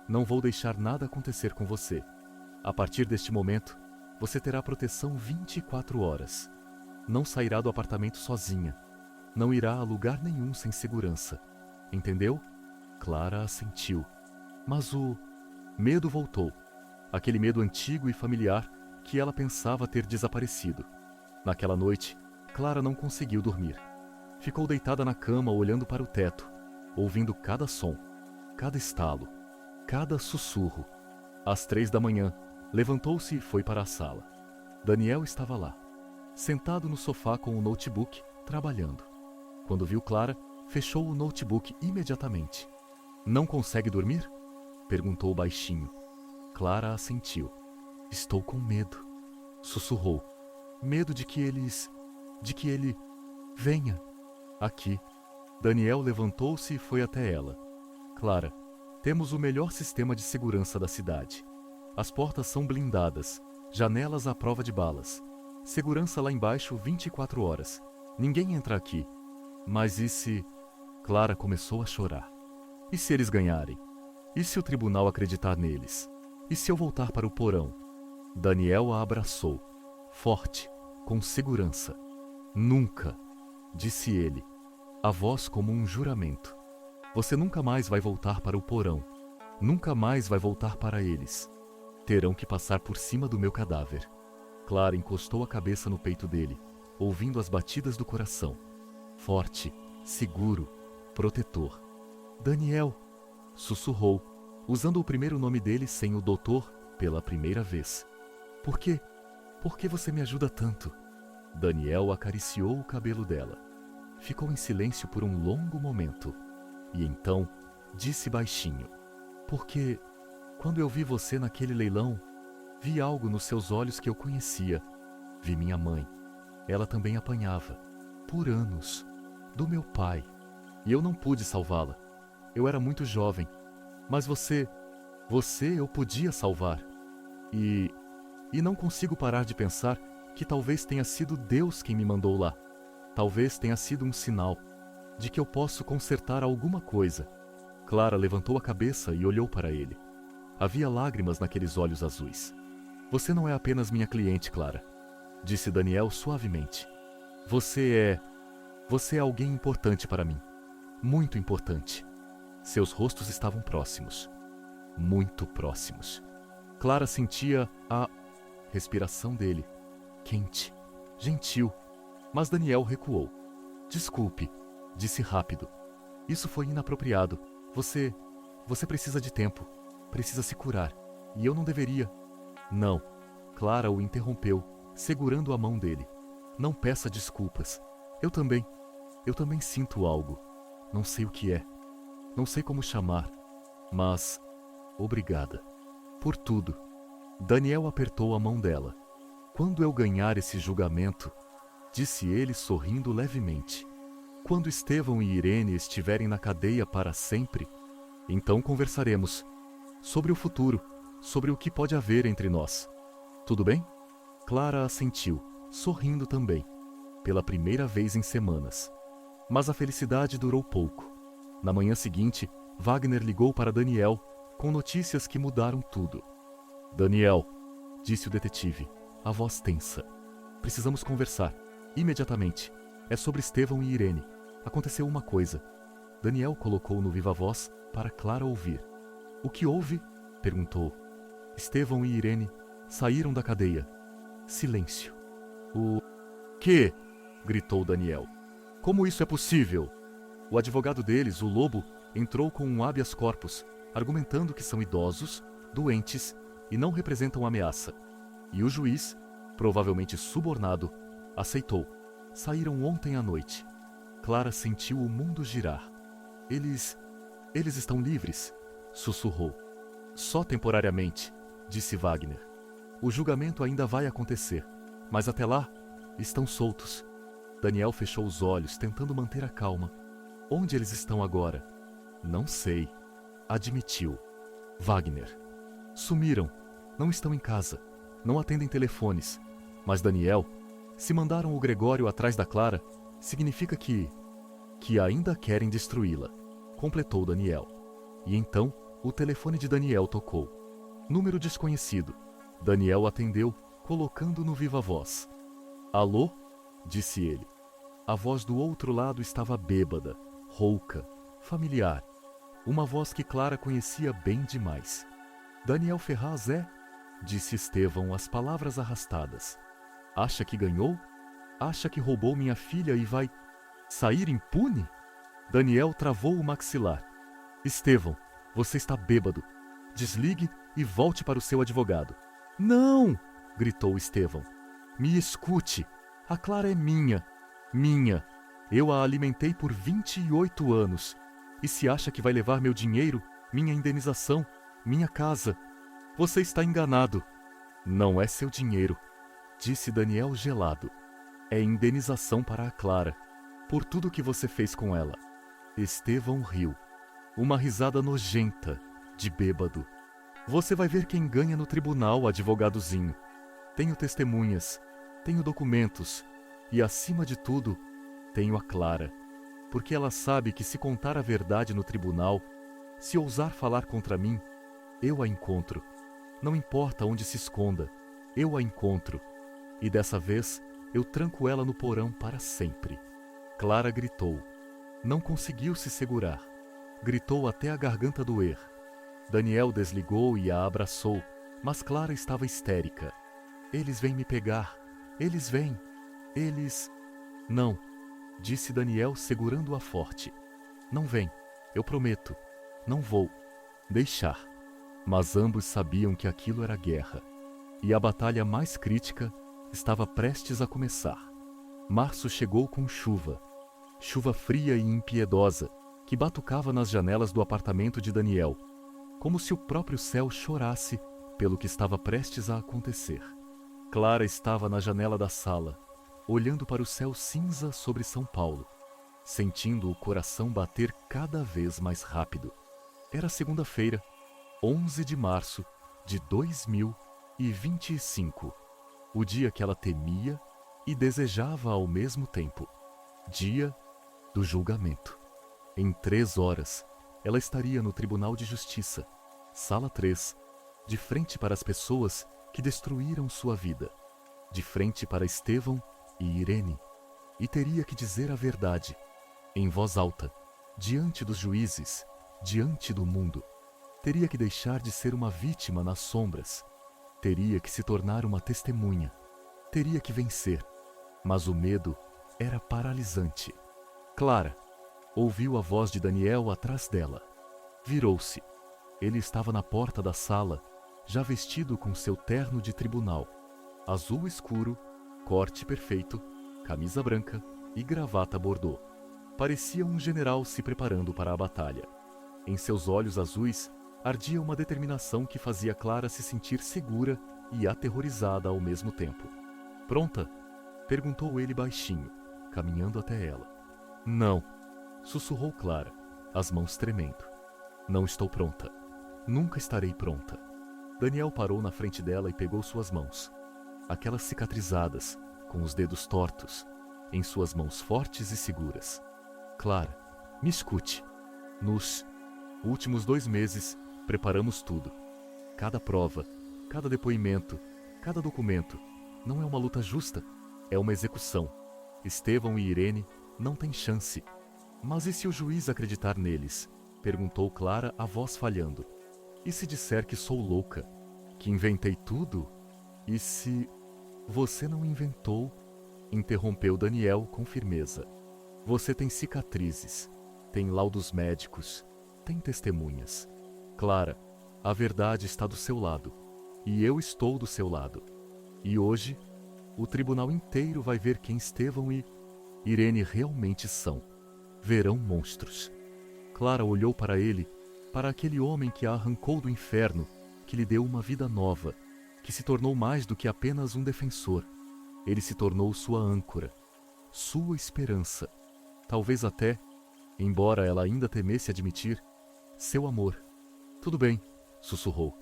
Não vou deixar nada acontecer com você. A partir deste momento, você terá proteção 24 horas. Não sairá do apartamento sozinha. Não irá a lugar nenhum sem segurança. Entendeu? Clara assentiu. Mas o medo voltou. Aquele medo antigo e familiar que ela pensava ter desaparecido. Naquela noite, Clara não conseguiu dormir. Ficou deitada na cama olhando para o teto, ouvindo cada som, cada estalo, cada sussurro. Às 3 da manhã, levantou-se e foi para a sala. Daniel estava lá, sentado no sofá com o notebook, trabalhando. Quando viu Clara, fechou o notebook imediatamente. Não consegue dormir? Perguntou baixinho. Clara assentiu. Estou com medo, sussurrou. Medo de que ele venha. Aqui. Daniel levantou-se e foi até ela. Clara, temos o melhor sistema de segurança da cidade. As portas são blindadas, janelas à prova de balas. Segurança lá embaixo 24 horas. Ninguém entra aqui. Mas e se... Clara começou a chorar. E se eles ganharem? E se o tribunal acreditar neles? E se eu voltar para o porão? Daniel a abraçou, forte, com segurança. Nunca, disse ele, a voz como um juramento. Você nunca mais vai voltar para o porão. Nunca mais vai voltar para eles. Terão que passar por cima do meu cadáver. Clara encostou a cabeça no peito dele, ouvindo as batidas do coração. Forte, seguro, protetor. Daniel, sussurrou, usando o primeiro nome dele sem o doutor pela primeira vez. Por quê? Por que você me ajuda tanto? Daniel acariciou o cabelo dela. Ficou em silêncio por um longo momento. E então disse baixinho. Porque quando eu vi você naquele leilão, Vi algo nos seus olhos que eu conhecia. Vi minha mãe. Ela também apanhava, por anos, do meu pai. E eu não pude salvá-la. Eu era muito jovem. Mas você eu podia salvar. E não consigo parar de pensar que talvez tenha sido Deus quem me mandou lá. Talvez tenha sido um sinal de que eu posso consertar alguma coisa. Clara levantou a cabeça e olhou para ele. Havia lágrimas naqueles olhos azuis. Você não é apenas minha cliente, Clara, disse Daniel suavemente. Você é alguém importante para mim. Muito importante. Seus rostos estavam próximos. Muito próximos. Clara sentia a respiração dele. Quente, gentil. Mas Daniel recuou. Desculpe, disse rápido. Isso foi inapropriado. Você precisa de tempo. Precisa se curar. E eu não deveria. Não. Clara o interrompeu, segurando a mão dele. Não peça desculpas. Eu também sinto algo. Não sei o que é. Não sei como chamar. Mas obrigada. Por tudo. Daniel apertou a mão dela. Quando eu ganhar esse julgamento, disse ele sorrindo levemente. Quando Estevão e Irene estiverem na cadeia para sempre, então conversaremos sobre o futuro, sobre o que pode haver entre nós. Tudo bem? Clara assentiu, sorrindo também, pela primeira vez em semanas. Mas a felicidade durou pouco. Na manhã seguinte, Wagner ligou para Daniel com notícias que mudaram tudo. Daniel, disse o detetive, a voz tensa. Precisamos conversar, imediatamente. É sobre Estevão e Irene. Aconteceu uma coisa. Daniel colocou no viva-voz para Clara ouvir. O que houve? Perguntou. Estevão e Irene saíram da cadeia. Silêncio. O quê? Gritou Daniel. Como isso é possível? O advogado deles, o Lobo, entrou com um habeas corpus, argumentando que são idosos, doentes e não representam ameaça. E o juiz, provavelmente subornado, aceitou. Saíram ontem à noite. Clara sentiu o mundo girar. Eles estão livres, sussurrou. Só temporariamente, disse Wagner. O julgamento ainda vai acontecer, mas até lá, estão soltos. Daniel fechou os olhos, tentando manter a calma. Onde eles estão agora? Não sei, admitiu. Wagner. Sumiram. Não estão em casa. Não atendem telefones. Mas Daniel, se mandaram o Gregório atrás da Clara, significa que ainda querem destruí-la, completou Daniel. E então, o telefone de Daniel tocou. Número desconhecido. Daniel atendeu, colocando no viva-voz. Alô? Disse ele. A voz do outro lado estava bêbada, rouca, familiar. Uma voz que Clara conhecia bem demais. Daniel Ferraz é? Disse Estevão, as palavras arrastadas. Acha que ganhou? Acha que roubou minha filha e vai sair impune? Daniel travou o maxilar. Estevão, você está bêbado. Desligue e volte para o seu advogado. Não! Gritou Estevão. Me escute. A Clara é minha. Minha. Eu a alimentei por 28 anos. E se acha que vai levar meu dinheiro, minha indenização, minha casa? Você está enganado. Não é seu dinheiro, disse Daniel gelado. É indenização para a Clara, por tudo que você fez com ela. Estevão riu. Uma risada nojenta, de bêbado. Você vai ver quem ganha no tribunal, advogadozinho. Tenho testemunhas, tenho documentos e, acima de tudo, tenho a Clara. Porque ela sabe que se contar a verdade no tribunal, se ousar falar contra mim, eu a encontro. Não importa onde se esconda, eu a encontro. E dessa vez, eu tranco ela no porão para sempre. Clara gritou. Não conseguiu se segurar. Gritou até a garganta doer. Daniel desligou e a abraçou, mas Clara estava histérica. Eles vêm me pegar. Eles vêm. Eles... Não, disse Daniel segurando-a forte. Não vem, eu prometo. Não vou. Deixar. Mas ambos sabiam que aquilo era guerra. E a batalha mais crítica estava prestes a começar. Março chegou com chuva. Chuva fria e impiedosa, que batucava nas janelas do apartamento de Daniel, como se o próprio céu chorasse pelo que estava prestes a acontecer. Clara estava na janela da sala, olhando para o céu cinza sobre São Paulo, sentindo o coração bater cada vez mais rápido. Era segunda-feira, 11 de março de 2025, o dia que ela temia e desejava ao mesmo tempo. Dia do julgamento. Em 3 horas, ela estaria no Tribunal de Justiça, Sala 3, de frente para as pessoas que destruíram sua vida, de frente para Estevão e Irene, e teria que dizer a verdade, em voz alta, diante dos juízes, diante do mundo. Teria que deixar de ser uma vítima nas sombras, teria que se tornar uma testemunha, teria que vencer, mas o medo era paralisante. Clara ouviu a voz de Daniel atrás dela. Virou-se. Ele estava na porta da sala, já vestido com seu terno de tribunal, azul escuro, corte perfeito, camisa branca e gravata bordô. Parecia um general se preparando para a batalha. Em seus olhos azuis ardia uma determinação que fazia Clara se sentir segura e aterrorizada ao mesmo tempo. "Pronta?" perguntou ele baixinho, caminhando até ela. "Não", sussurrou Clara, as mãos tremendo. "Não estou pronta. Nunca estarei pronta." Daniel parou na frente dela e pegou suas mãos, aquelas cicatrizadas, com os dedos tortos, em suas mãos fortes e seguras. "Clara, me escute. Nos últimos 2 meses, preparamos tudo. Cada prova, cada depoimento, cada documento. Não é uma luta justa, é uma execução. Estevão e Irene não têm chance." "Mas e se o juiz acreditar neles?" perguntou Clara, a voz falhando. "E se disser que sou louca, que inventei tudo? E se..." "Você não inventou", interrompeu Daniel com firmeza. "Você tem cicatrizes, tem laudos médicos, tem testemunhas. Clara, a verdade está do seu lado, e eu estou do seu lado. E hoje, o tribunal inteiro vai ver quem Estevão e Irene realmente são. Verão monstros." Clara olhou para ele, para aquele homem que a arrancou do inferno, que lhe deu uma vida nova, que se tornou mais do que apenas um defensor. Ele se tornou sua âncora, sua esperança. Talvez até, embora ela ainda temesse admitir, seu amor. "Tudo bem", sussurrou.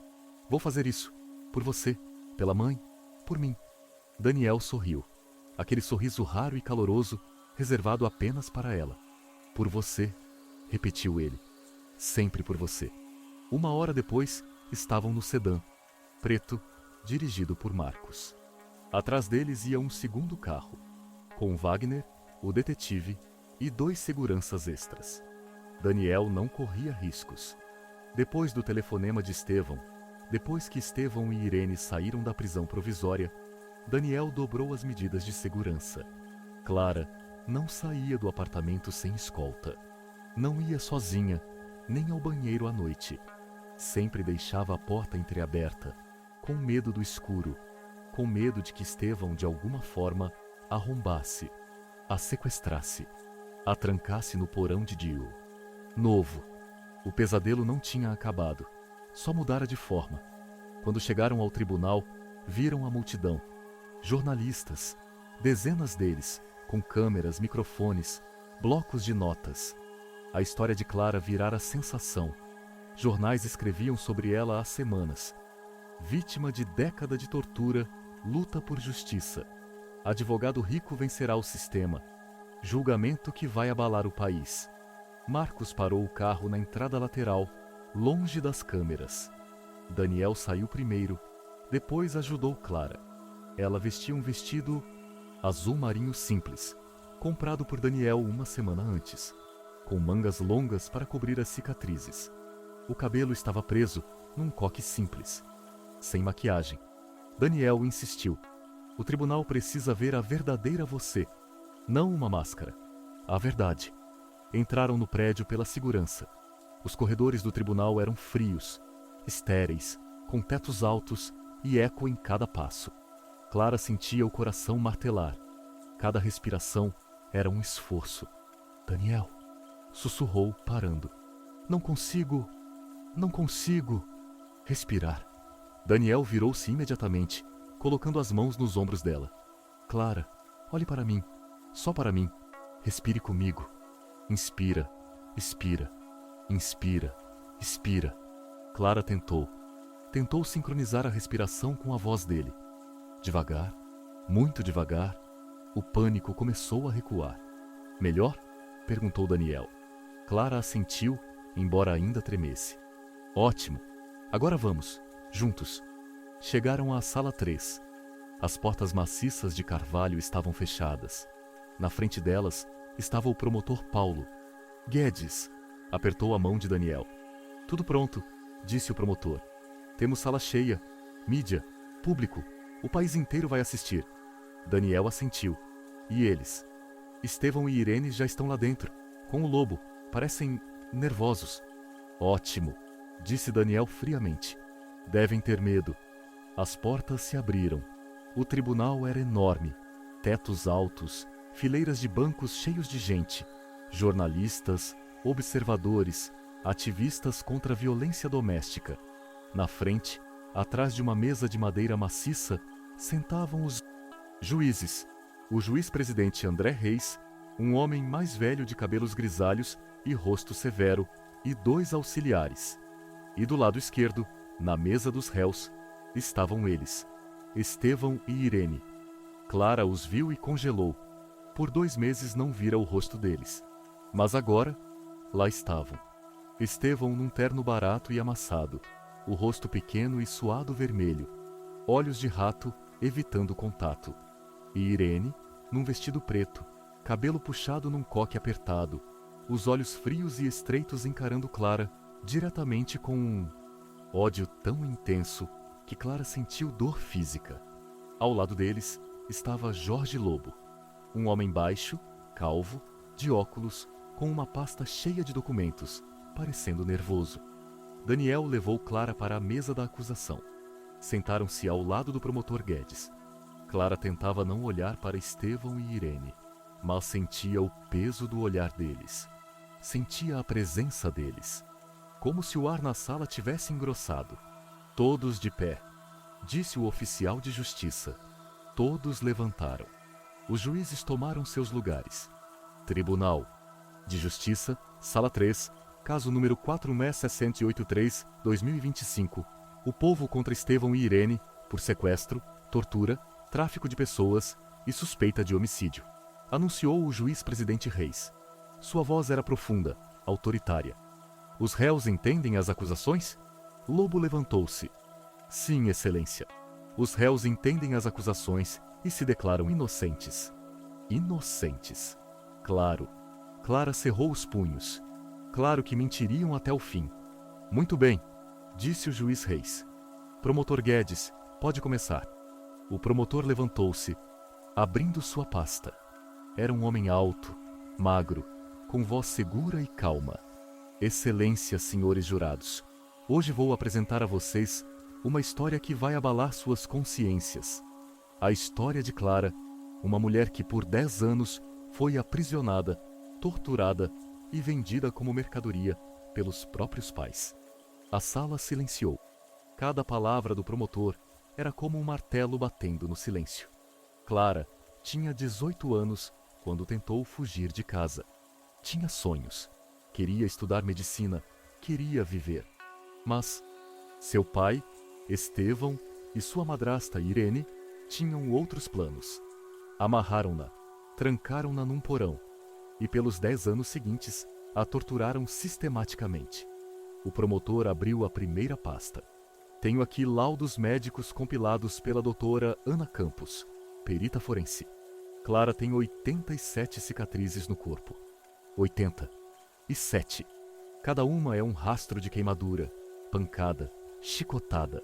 "Vou fazer isso. Por você, pela mãe, por mim." Daniel sorriu. Aquele sorriso raro e caloroso, reservado apenas para ela. "Por você", repetiu ele. "Sempre por você." 1 hora depois, estavam no sedã, preto, dirigido por Marcos. Atrás deles ia um segundo carro, com Wagner, o detetive e 2 seguranças extras. Daniel não corria riscos. Depois do telefonema de Estevão, depois que Estevão e Irene saíram da prisão provisória, Daniel dobrou as medidas de segurança. Clara não saía do apartamento sem escolta. Não ia sozinha, nem ao banheiro à noite. Sempre deixava a porta entreaberta, com medo do escuro, com medo de que Estevão, de alguma forma, a arrombasse, a sequestrasse, a trancasse no porão de Dio. Novo. O pesadelo não tinha acabado, só mudara de forma. Quando chegaram ao tribunal, viram a multidão. Jornalistas, dezenas deles, com câmeras, microfones, blocos de notas. A história de Clara virara sensação. Jornais escreviam sobre ela há semanas. Vítima de década de tortura, luta por justiça. Advogado rico vencerá o sistema. Julgamento que vai abalar o país. Marcos parou o carro na entrada lateral, longe das câmeras. Daniel saiu primeiro, depois ajudou Clara. Ela vestia um vestido azul marinho simples, comprado por Daniel 1 semana antes, com mangas longas para cobrir as cicatrizes. O cabelo estava preso num coque simples, sem maquiagem. Daniel insistiu. "O tribunal precisa ver a verdadeira você, não uma máscara. A verdade." Entraram no prédio pela segurança. Os corredores do tribunal eram frios, estéreis, com tetos altos e eco em cada passo. Clara sentia o coração martelar. Cada respiração era um esforço. "Daniel", sussurrou, parando. Não consigo respirar." Daniel virou-se imediatamente, colocando as mãos nos ombros dela. Clara, olhe para mim, só para mim. Respire comigo. Inspira, expira, inspira, expira. Clara tentou. Tentou sincronizar a respiração com a voz dele. Devagar, muito devagar, o pânico começou a recuar. Melhor? Perguntou Daniel. Clara assentiu, embora ainda tremesse. Ótimo. Agora vamos, juntos. Chegaram à sala 3. As portas maciças de carvalho estavam fechadas. Na frente delas estava o promotor Paulo. Guedes, apertou a mão de Daniel. Tudo pronto, disse o promotor. Temos sala cheia, mídia, público, o país inteiro vai assistir. Daniel assentiu. E eles? Estevão e Irene já estão lá dentro, com o lobo, parecem nervosos. Ótimo, disse Daniel friamente. Devem ter medo. As portas se abriram. O tribunal era enorme. Tetos altos, fileiras de bancos cheios de gente. Jornalistas, observadores, ativistas contra a violência doméstica. Na frente, atrás de uma mesa de madeira maciça, sentavam os juízes. O juiz-presidente André Reis, um homem mais velho de cabelos grisalhos e rosto severo, e 2 auxiliares. E do lado esquerdo, na mesa dos réus, estavam eles, Estevão e Irene. Clara os viu e congelou. Por 2 meses não vira o rosto deles. Mas agora, lá estavam. Estevão num terno barato e amassado, o rosto pequeno e suado vermelho, olhos de rato evitando contato. E Irene, num vestido preto, cabelo puxado num coque apertado, os olhos frios e estreitos encarando Clara, diretamente com um ódio tão intenso que Clara sentiu dor física. Ao lado deles estava Jorge Lobo, um homem baixo, calvo, de óculos, com uma pasta cheia de documentos, parecendo nervoso. Daniel levou Clara para a mesa da acusação. Sentaram-se ao lado do promotor Guedes. Clara tentava não olhar para Estevão e Irene, mas sentia o peso do olhar deles. Sentia a presença deles, como se o ar na sala tivesse engrossado. Todos de pé, disse o oficial de justiça. Todos levantaram. Os juízes tomaram seus lugares. Tribunal de Justiça, Sala 3, caso número 4683-2025. O povo contra Estevão e Irene por sequestro, tortura, tráfico de pessoas e suspeita de homicídio, anunciou o juiz-presidente Reis. Sua voz era profunda, autoritária. Os réus entendem as acusações? Lobo levantou-se. Sim, excelência. Os réus entendem as acusações e se declaram inocentes. Inocentes. Claro. Clara cerrou os punhos. Claro que mentiriam até o fim. Muito bem, disse o juiz Reis. Promotor Guedes, pode começar. O promotor levantou-se, abrindo sua pasta. Era um homem alto, magro, com voz segura e calma. Excelência, senhores jurados, hoje vou apresentar a vocês uma história que vai abalar suas consciências. A história de Clara, uma mulher que por 10 anos foi aprisionada, torturada e vendida como mercadoria pelos próprios pais. A sala silenciou. Cada palavra do promotor era como um martelo batendo no silêncio. Clara tinha 18 anos quando tentou fugir de casa. Tinha sonhos. Queria estudar medicina, queria viver. Mas seu pai, Estevão, e sua madrasta Irene tinham outros planos. Amarraram-na, trancaram-na num porão e pelos 10 anos seguintes a torturaram sistematicamente. O promotor abriu a primeira pasta. Tenho aqui laudos médicos compilados pela doutora Ana Campos, perita forense. Clara tem 87 cicatrizes no corpo. 87. Cada uma é um rastro de queimadura, pancada, chicotada.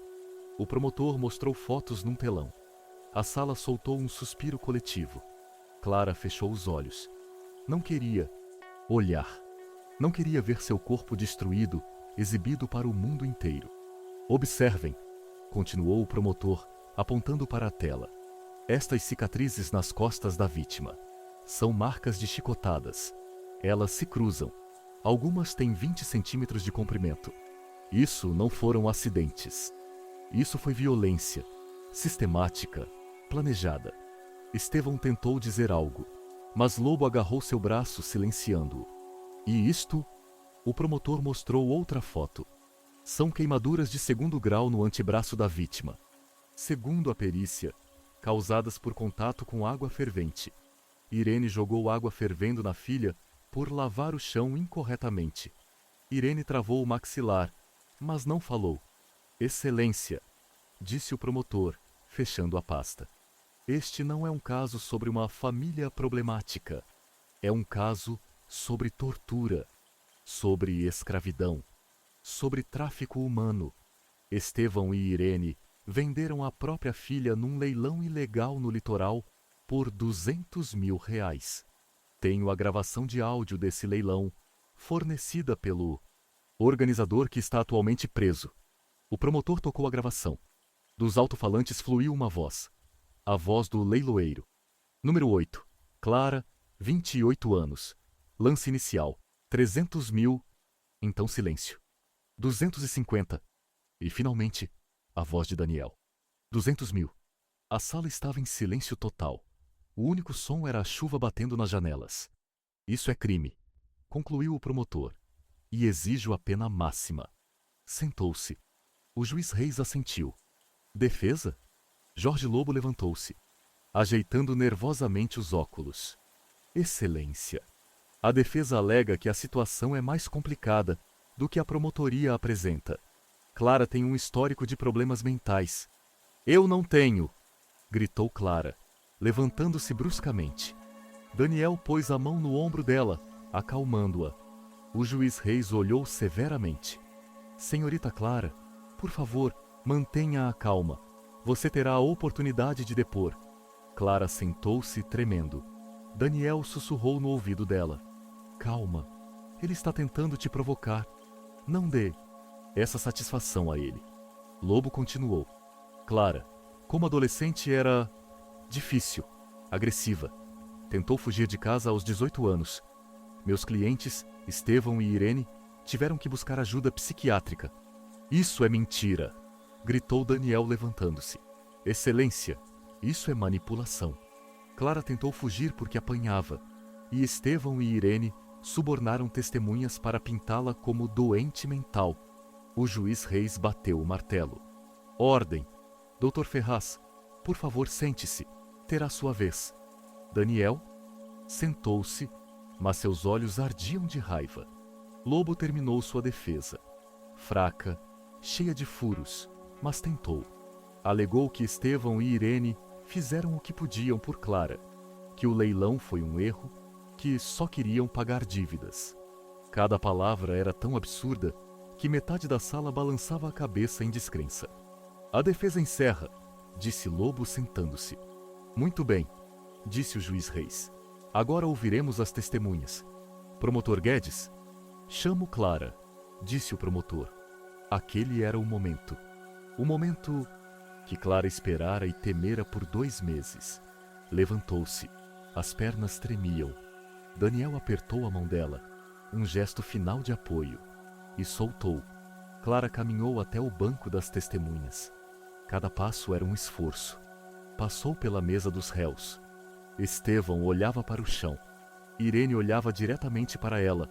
O promotor mostrou fotos num telão. A sala soltou um suspiro coletivo. Clara fechou os olhos. Não queria olhar. Não queria ver seu corpo destruído, exibido para o mundo inteiro. Observem, continuou o promotor, apontando para a tela. Estas cicatrizes nas costas da vítima são marcas de chicotadas. Elas se cruzam. Algumas têm 20 centímetros de comprimento. Isso não foram acidentes. Isso foi violência, sistemática, planejada. Estevão tentou dizer algo, mas Lobo agarrou seu braço, silenciando-o. E isto? O promotor mostrou outra foto. São queimaduras de 2º grau no antebraço da vítima. Segundo a perícia, causadas por contato com água fervente. Irene jogou água fervendo na filha por lavar o chão incorretamente. Irene travou o maxilar, mas não falou. Excelência, disse o promotor, fechando a pasta. Este não é um caso sobre uma família problemática. É um caso sobre tortura, sobre escravidão, sobre tráfico humano. Estevão e Irene venderam a própria filha num leilão ilegal no litoral por R$200 mil. Tenho a gravação de áudio desse leilão, fornecida pelo organizador que está atualmente preso. O promotor tocou a gravação. Dos alto-falantes fluiu uma voz. A voz do leiloeiro. Número 8. Clara, 28 anos. Lance inicial. 300 mil. Então silêncio. 250. E finalmente, a voz de Daniel. 200 mil. A sala estava em silêncio total. O único som era a chuva batendo nas janelas. Isso é crime, concluiu o promotor, e exijo a pena máxima. Sentou-se. O juiz Reis assentiu. Defesa? Jorge Lobo levantou-se, ajeitando nervosamente os óculos. Excelência. A defesa alega que a situação é mais complicada do que a promotoria apresenta. Clara tem um histórico de problemas mentais. Eu não tenho, gritou Clara, levantando-se bruscamente. Daniel pôs a mão no ombro dela, acalmando-a. O juiz Reis olhou severamente. Senhorita Clara, por favor, mantenha a calma. Você terá a oportunidade de depor. Clara sentou-se tremendo. Daniel sussurrou no ouvido dela. Calma, ele está tentando te provocar. Não dê essa satisfação a ele. Lobo continuou. Clara, como adolescente era difícil, agressiva. Tentou fugir de casa aos 18 anos. Meus clientes, Estevão e Irene, tiveram que buscar ajuda psiquiátrica. Isso é mentira, gritou Daniel levantando-se. Excelência, isso é manipulação. Clara tentou fugir porque apanhava, e Estevão e Irene subornaram testemunhas para pintá-la como doente mental. O juiz Reis bateu o martelo. Ordem! Doutor Ferraz, por favor, sente-se. Terá sua vez. Daniel sentou-se, mas seus olhos ardiam de raiva. Lobo terminou sua defesa. Fraca, cheia de furos, mas tentou. Alegou que Estevão e Irene fizeram o que podiam por Clara, que o leilão foi um erro, que só queriam pagar dívidas. Cada palavra era tão absurda que metade da sala balançava a cabeça em descrença. A defesa encerra, disse Lobo sentando-se. Muito bem, disse o juiz Reis. Agora ouviremos as testemunhas. Promotor Guedes? Chamo Clara, disse o promotor. Aquele era o momento. O momento que Clara esperara e temera por 2 meses. Levantou-se. As pernas tremiam. Daniel apertou a mão dela, um gesto final de apoio, e soltou. Clara caminhou até o banco das testemunhas. Cada passo era um esforço. Passou pela mesa dos réus. Estevão olhava para o chão. Irene olhava diretamente para ela,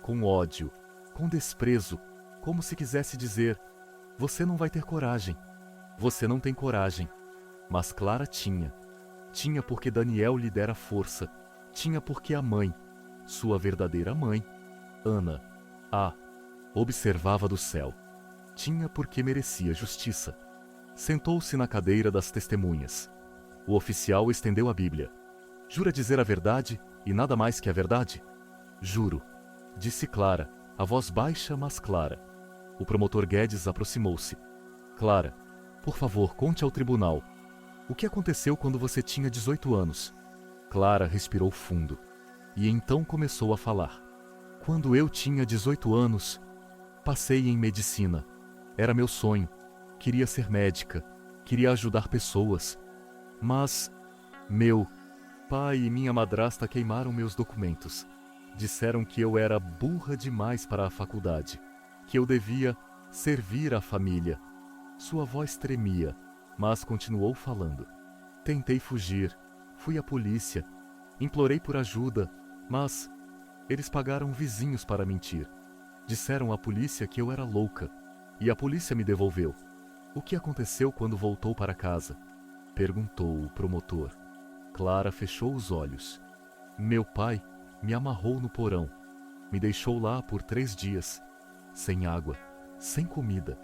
com ódio, com desprezo, como se quisesse dizer: você não vai ter coragem. Você não tem coragem. Mas Clara tinha. Tinha porque Daniel lhe dera força. Tinha porque a mãe, sua verdadeira mãe, Ana, observava do céu. Tinha porque merecia justiça. Sentou-se na cadeira das testemunhas. O oficial estendeu a Bíblia. Jura dizer a verdade e nada mais que a verdade? Juro, disse Clara, a voz baixa, mas clara. O promotor Guedes aproximou-se. Clara, por favor, conte ao tribunal. O que aconteceu quando você tinha 18 anos? Clara respirou fundo e então começou a falar. Quando eu tinha 18 anos, passei em medicina. Era meu sonho. Queria ser médica. Queria ajudar pessoas. Mas meu pai e minha madrasta queimaram meus documentos. Disseram que eu era burra demais para a faculdade, que eu devia servir a família. Sua voz tremia, mas continuou falando. Tentei fugir, fui à polícia, implorei por ajuda, mas eles pagaram vizinhos para mentir. Disseram à polícia que eu era louca, e a polícia me devolveu. O que aconteceu quando voltou para casa? Perguntou o promotor. Clara fechou os olhos. Meu pai me amarrou no porão. Me deixou lá por 3 dias, sem água, sem comida,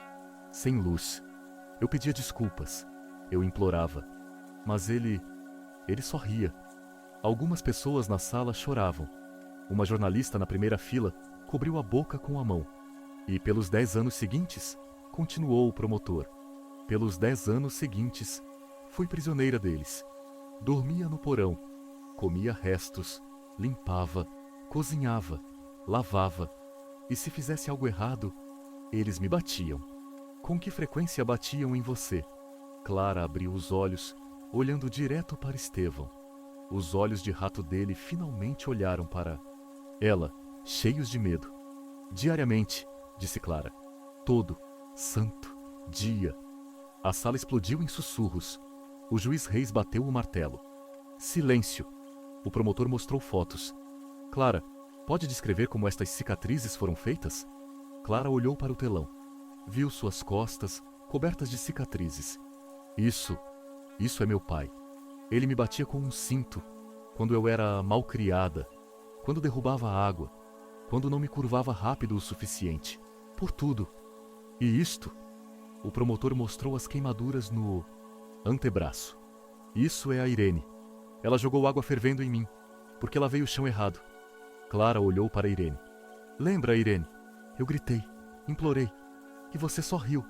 sem luz. Eu pedia desculpas, eu implorava, mas ele só ria. Algumas pessoas na sala choravam. Uma jornalista na primeira fila cobriu a boca com a mão. E pelos 10 anos seguintes, continuou o promotor, pelos 10 anos seguintes, fui prisioneira deles. Dormia no porão, comia restos, limpava, cozinhava, lavava, e se fizesse algo errado, eles me batiam. Com que frequência batiam em você? Clara abriu os olhos, olhando direto para Estevão. Os olhos de rato dele finalmente olharam para ela, cheios de medo. Diariamente, disse Clara. Todo, santo, dia. A sala explodiu em sussurros. O juiz Reis bateu o martelo. Silêncio. O promotor mostrou fotos. Clara, pode descrever como estas cicatrizes foram feitas? Clara olhou para o telão. Viu suas costas cobertas de cicatrizes. Isso é meu pai. Ele me batia com um cinto, quando eu era malcriada, quando derrubava a água, quando não me curvava rápido o suficiente. Por tudo. E isto? O promotor mostrou as queimaduras no antebraço. Isso é a Irene. Ela jogou água fervendo em mim, porque lavei o chão errado. Clara olhou para Irene. Lembra, Irene? Eu gritei, implorei, e você só riu.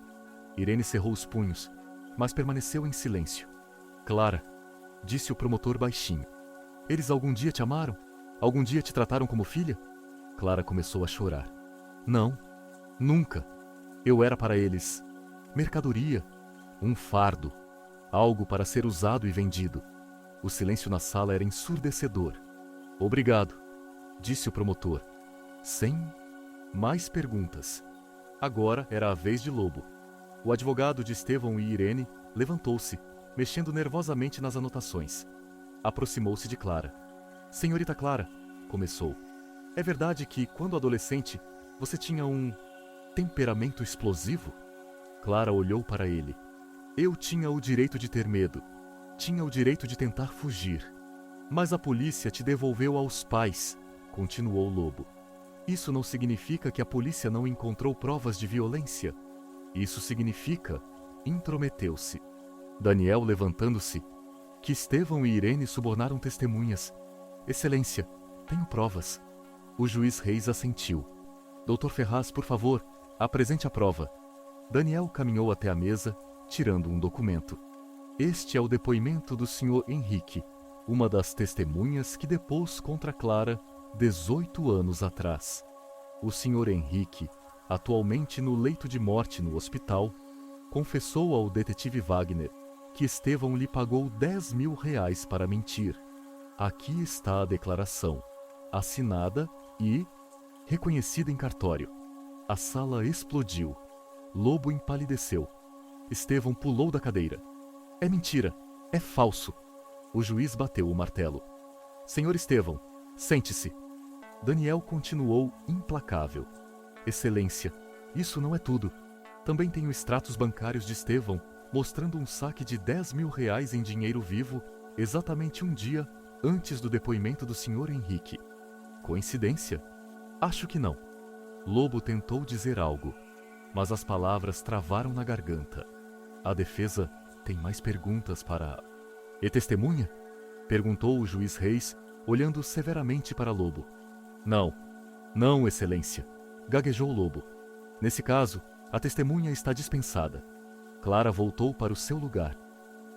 Irene cerrou os punhos, mas permaneceu em silêncio. Clara, disse o promotor baixinho. Eles algum dia te amaram? Algum dia te trataram como filha? Clara começou a chorar. Não, nunca. Eu era para eles mercadoria, um fardo, algo para ser usado e vendido. O silêncio na sala era ensurdecedor. Obrigado, disse o promotor, sem mais perguntas. Agora era a vez de Lobo. O advogado de Estevão e Irene levantou-se, mexendo nervosamente nas anotações. Aproximou-se de Clara. Senhorita Clara, começou. É verdade que, quando adolescente, você tinha um temperamento explosivo? Clara olhou para ele. Eu tinha o direito de ter medo. Tinha o direito de tentar fugir. Mas a polícia te devolveu aos pais, continuou Lobo. Isso não significa que a polícia não encontrou provas de violência. Isso significa, intrometeu-se. Daniel, levantando-se, que Estevão e Irene subornaram testemunhas. Excelência, tenho provas. O juiz Reis assentiu. Doutor Ferraz, por favor, apresente a prova. Daniel caminhou até a mesa, tirando um documento. Este é o depoimento do Sr. Henrique, uma das testemunhas que depôs contra Clara 18 anos atrás. O Sr. Henrique, atualmente no leito de morte no hospital, confessou ao detetive Wagner que Estevão lhe pagou R$ 10.000 para mentir. Aqui está a declaração, assinada e reconhecida em cartório. A sala explodiu. Lobo empalideceu. Estevão pulou da cadeira. É mentira, é falso. O juiz bateu o martelo. Senhor Estevão, sente-se. Daniel continuou implacável. Excelência, isso não é tudo. Também tenho extratos bancários de Estevão mostrando um saque de R$ 10.000 em dinheiro vivo exatamente um dia antes do depoimento do Sr. Henrique. Coincidência? Acho que não. Lobo tentou dizer algo, mas as palavras travaram na garganta. A defesa tem mais perguntas para... E testemunha? Perguntou o juiz Reis, olhando severamente para Lobo. Não, excelência, gaguejou Lobo. Nesse caso, a testemunha está dispensada. Clara voltou para o seu lugar.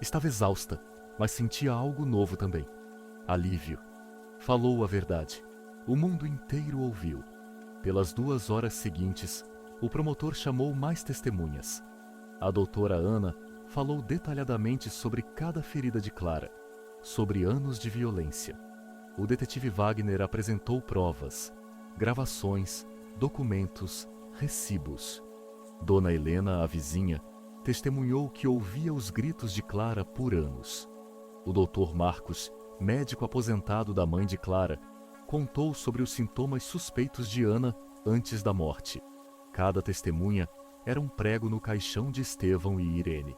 Estava exausta, mas sentia algo novo também. Alívio. Falou a verdade. O mundo inteiro ouviu. Pelas 2 horas seguintes, o promotor chamou mais testemunhas. A doutora Ana falou detalhadamente sobre cada ferida de Clara, sobre anos de violência. O detetive Wagner apresentou provas, gravações, documentos, recibos. Dona Helena, a vizinha, testemunhou que ouvia os gritos de Clara por anos. O Dr. Marcos, médico aposentado da mãe de Clara, contou sobre os sintomas suspeitos de Ana antes da morte. Cada testemunha era um prego no caixão de Estevão e Irene.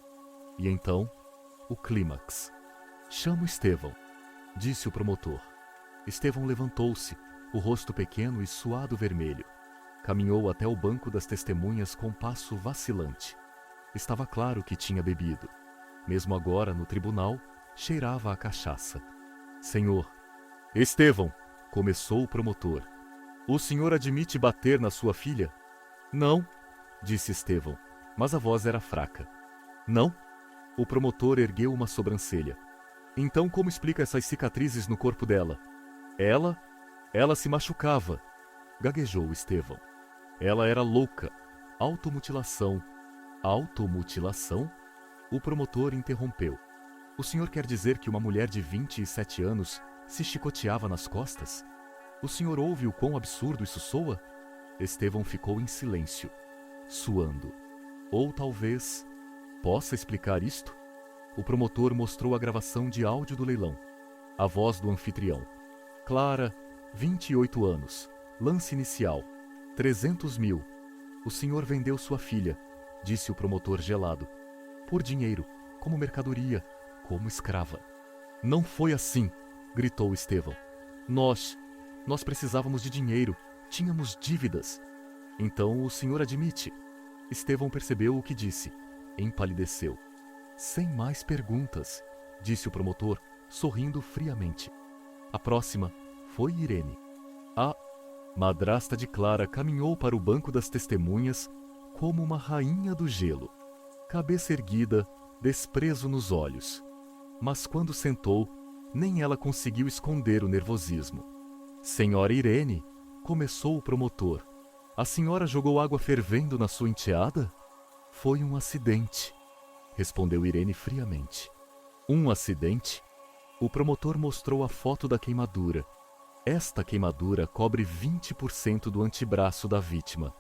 E então, o clímax. "Chamo Estevão", disse o promotor. Estevão levantou-se, o rosto pequeno e suado vermelho. Caminhou até o banco das testemunhas com passo vacilante. Estava claro que tinha bebido. Mesmo agora, no tribunal, cheirava a cachaça. "Senhor." "Estevão", começou o promotor, "o senhor admite bater na sua filha?" "Não", disse Estevão, mas a voz era fraca. "Não?" O promotor ergueu uma sobrancelha. "Então como explica essas cicatrizes no corpo dela?" Ela se machucava", gaguejou Estevão. "Ela era louca. Automutilação." "Automutilação?" O promotor interrompeu. "O senhor quer dizer que uma mulher de 27 anos se chicoteava nas costas? O senhor ouve o quão absurdo isso soa?" Estevão ficou em silêncio, suando. "Ou talvez possa explicar isto?" O promotor mostrou a gravação de áudio do leilão. A voz do anfitrião. "Clara, 28 anos. Lance inicial. 300 mil. O senhor vendeu sua filha", disse o promotor gelado. "Por dinheiro, como mercadoria, como escrava." "Não foi assim", gritou Estevão. Nós precisávamos de dinheiro, tínhamos dívidas." "Então o senhor admite?" Estevão percebeu o que disse. Empalideceu. "Sem mais perguntas", disse o promotor, sorrindo friamente. A próxima foi Irene. A madrasta de Clara caminhou para o banco das testemunhas como uma rainha do gelo. Cabeça erguida, desprezo nos olhos. Mas quando sentou, nem ela conseguiu esconder o nervosismo. "Senhora Irene", começou o promotor, "a senhora jogou água fervendo na sua enteada?" "Foi um acidente", respondeu Irene friamente. "Um acidente?" O promotor mostrou a foto da queimadura. Esta queimadura cobre 20% do antebraço da vítima.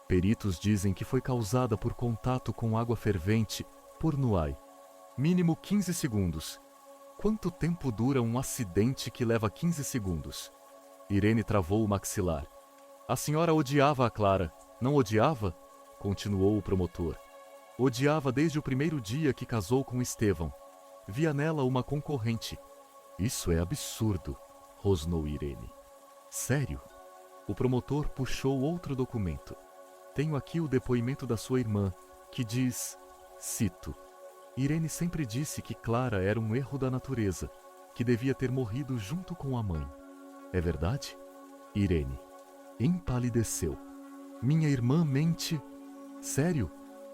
Peritos dizem que foi causada por contato com água fervente por Nuai. Mínimo 15 segundos. Quanto tempo dura um acidente que leva 15 segundos? Irene travou o maxilar. "A senhora odiava a Clara, não odiava?" Continuou o promotor. "Odiava desde o primeiro dia que casou com Estevão. Via nela uma concorrente." "Isso é absurdo", rosnou Irene. "Sério?" O promotor puxou outro documento. "Tenho aqui o depoimento da sua irmã, que diz, cito, Irene sempre disse que Clara era um erro da natureza, que devia ter morrido junto com a mãe. É verdade?" Irene empalideceu. "Minha irmã mente?" "Sério?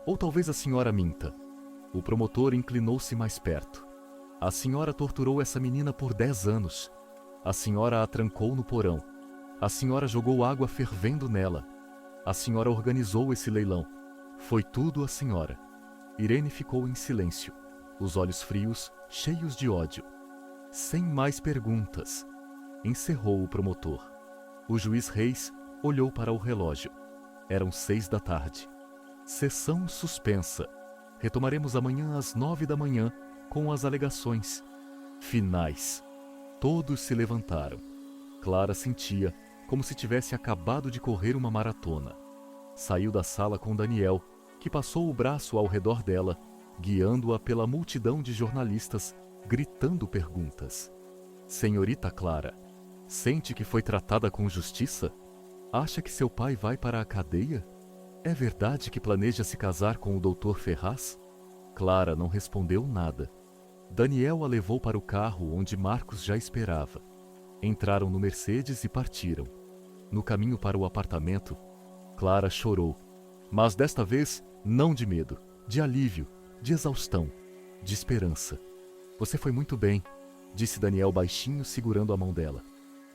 Ou talvez a senhora minta?" O promotor inclinou-se mais perto. "A senhora torturou essa menina por 10 anos. A senhora a trancou no porão. A senhora jogou água fervendo nela. A senhora organizou esse leilão. Foi tudo a senhora." Irene ficou em silêncio, os olhos frios, cheios de ódio. "Sem mais perguntas", encerrou o promotor. O juiz Reis olhou para o relógio. Eram 6 da tarde. "Sessão suspensa. Retomaremos amanhã às 9 da manhã com as alegações finais." Todos se levantaram. Clara sentia como se tivesse acabado de correr uma maratona. Saiu da sala com Daniel, que passou o braço ao redor dela, guiando-a pela multidão de jornalistas, gritando perguntas. "Senhorita Clara, sente que foi tratada com justiça? Acha que seu pai vai para a cadeia? É verdade que planeja se casar com o Dr. Ferraz?" Clara não respondeu nada. Daniel a levou para o carro onde Marcos já esperava. Entraram no Mercedes e partiram. No caminho para o apartamento, Clara chorou, mas desta vez não de medo, de alívio, de exaustão, de esperança. "Você foi muito bem", disse Daniel baixinho, segurando a mão dela.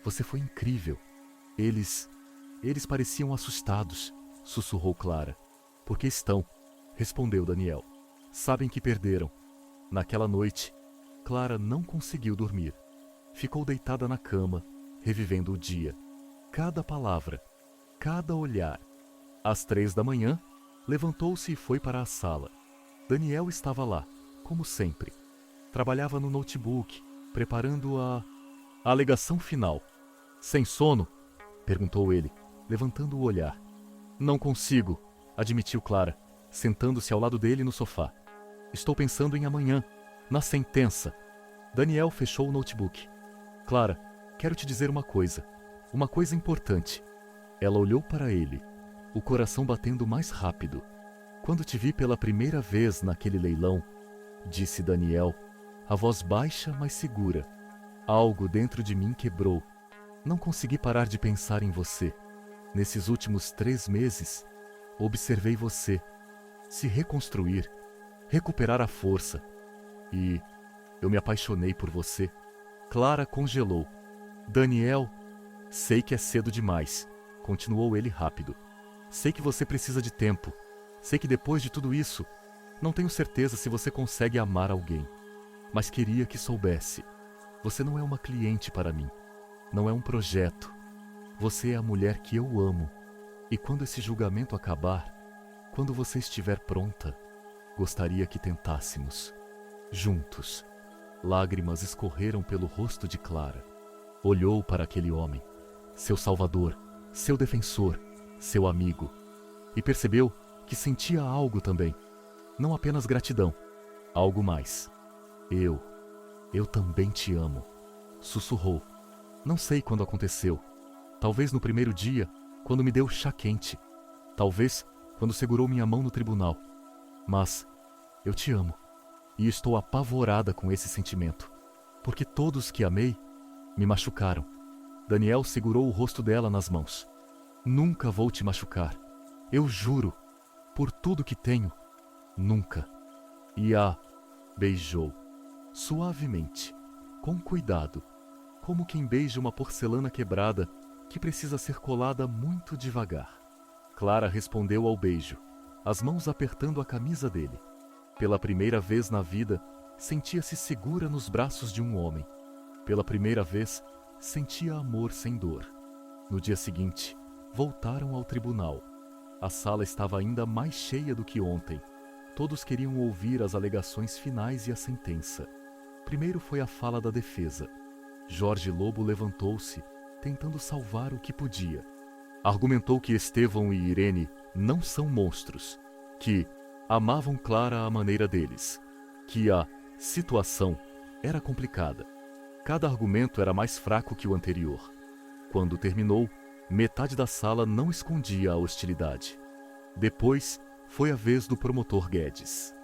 "Você foi incrível." Eles pareciam assustados", sussurrou Clara. "Porque estão", respondeu Daniel. "Sabem que perderam." Naquela noite, Clara não conseguiu dormir. Ficou deitada na cama, revivendo o dia. Cada palavra, cada olhar. Às 3 da manhã, levantou-se e foi para a sala. Daniel estava lá, como sempre. Trabalhava no notebook, preparando a alegação final. Sem sono? Perguntou ele, levantando o olhar. Não consigo, admitiu Clara, sentando-se ao lado dele no sofá. Estou pensando em amanhã, na sentença. Daniel fechou o notebook. Clara, quero te dizer uma coisa importante. Ela olhou para ele, o coração batendo mais rápido. Quando te vi pela primeira vez naquele leilão, disse Daniel, a voz baixa, mas segura. Algo dentro de mim quebrou. Não consegui parar de pensar em você. Nesses últimos 3 meses, observei você se reconstruir, recuperar a força. E eu me apaixonei por você. Clara congelou. Daniel, sei que é cedo demais, continuou ele rápido. Sei que você precisa de tempo. Sei que depois de tudo isso, não tenho certeza se você consegue amar alguém. Mas queria que soubesse. Você não é uma cliente para mim. Não é um projeto. Você é a mulher que eu amo. E quando esse julgamento acabar, quando você estiver pronta, gostaria que tentássemos. Juntos. Lágrimas escorreram pelo rosto de Clara. Olhou para aquele homem, seu salvador, seu defensor, seu amigo, e percebeu que sentia algo também. Não apenas gratidão, algo mais. Eu também te amo, sussurrou. Não sei quando aconteceu. Talvez no primeiro dia, quando me deu chá quente. Talvez quando segurou minha mão no tribunal. Mas eu te amo. E estou apavorada com esse sentimento. Porque todos que amei me machucaram. Daniel segurou o rosto dela nas mãos. Nunca vou te machucar. Eu juro. Por tudo que tenho. Nunca. E a beijou. Suavemente. Com cuidado. Como quem beija uma porcelana quebrada que precisa ser colada muito devagar. Clara respondeu ao beijo, as mãos apertando a camisa dele. Pela primeira vez na vida, sentia-se segura nos braços de um homem. Pela primeira vez, sentia amor sem dor. No dia seguinte, voltaram ao tribunal. A sala estava ainda mais cheia do que ontem. Todos queriam ouvir as alegações finais e a sentença. Primeiro foi a fala da defesa. Jorge Lobo levantou-se, tentando salvar o que podia. Argumentou que Estevão e Irene não são monstros, que amavam Clara à maneira deles, que a situação era complicada. Cada argumento era mais fraco que o anterior. Quando terminou, metade da sala não escondia a hostilidade. Depois, foi a vez do promotor Guedes.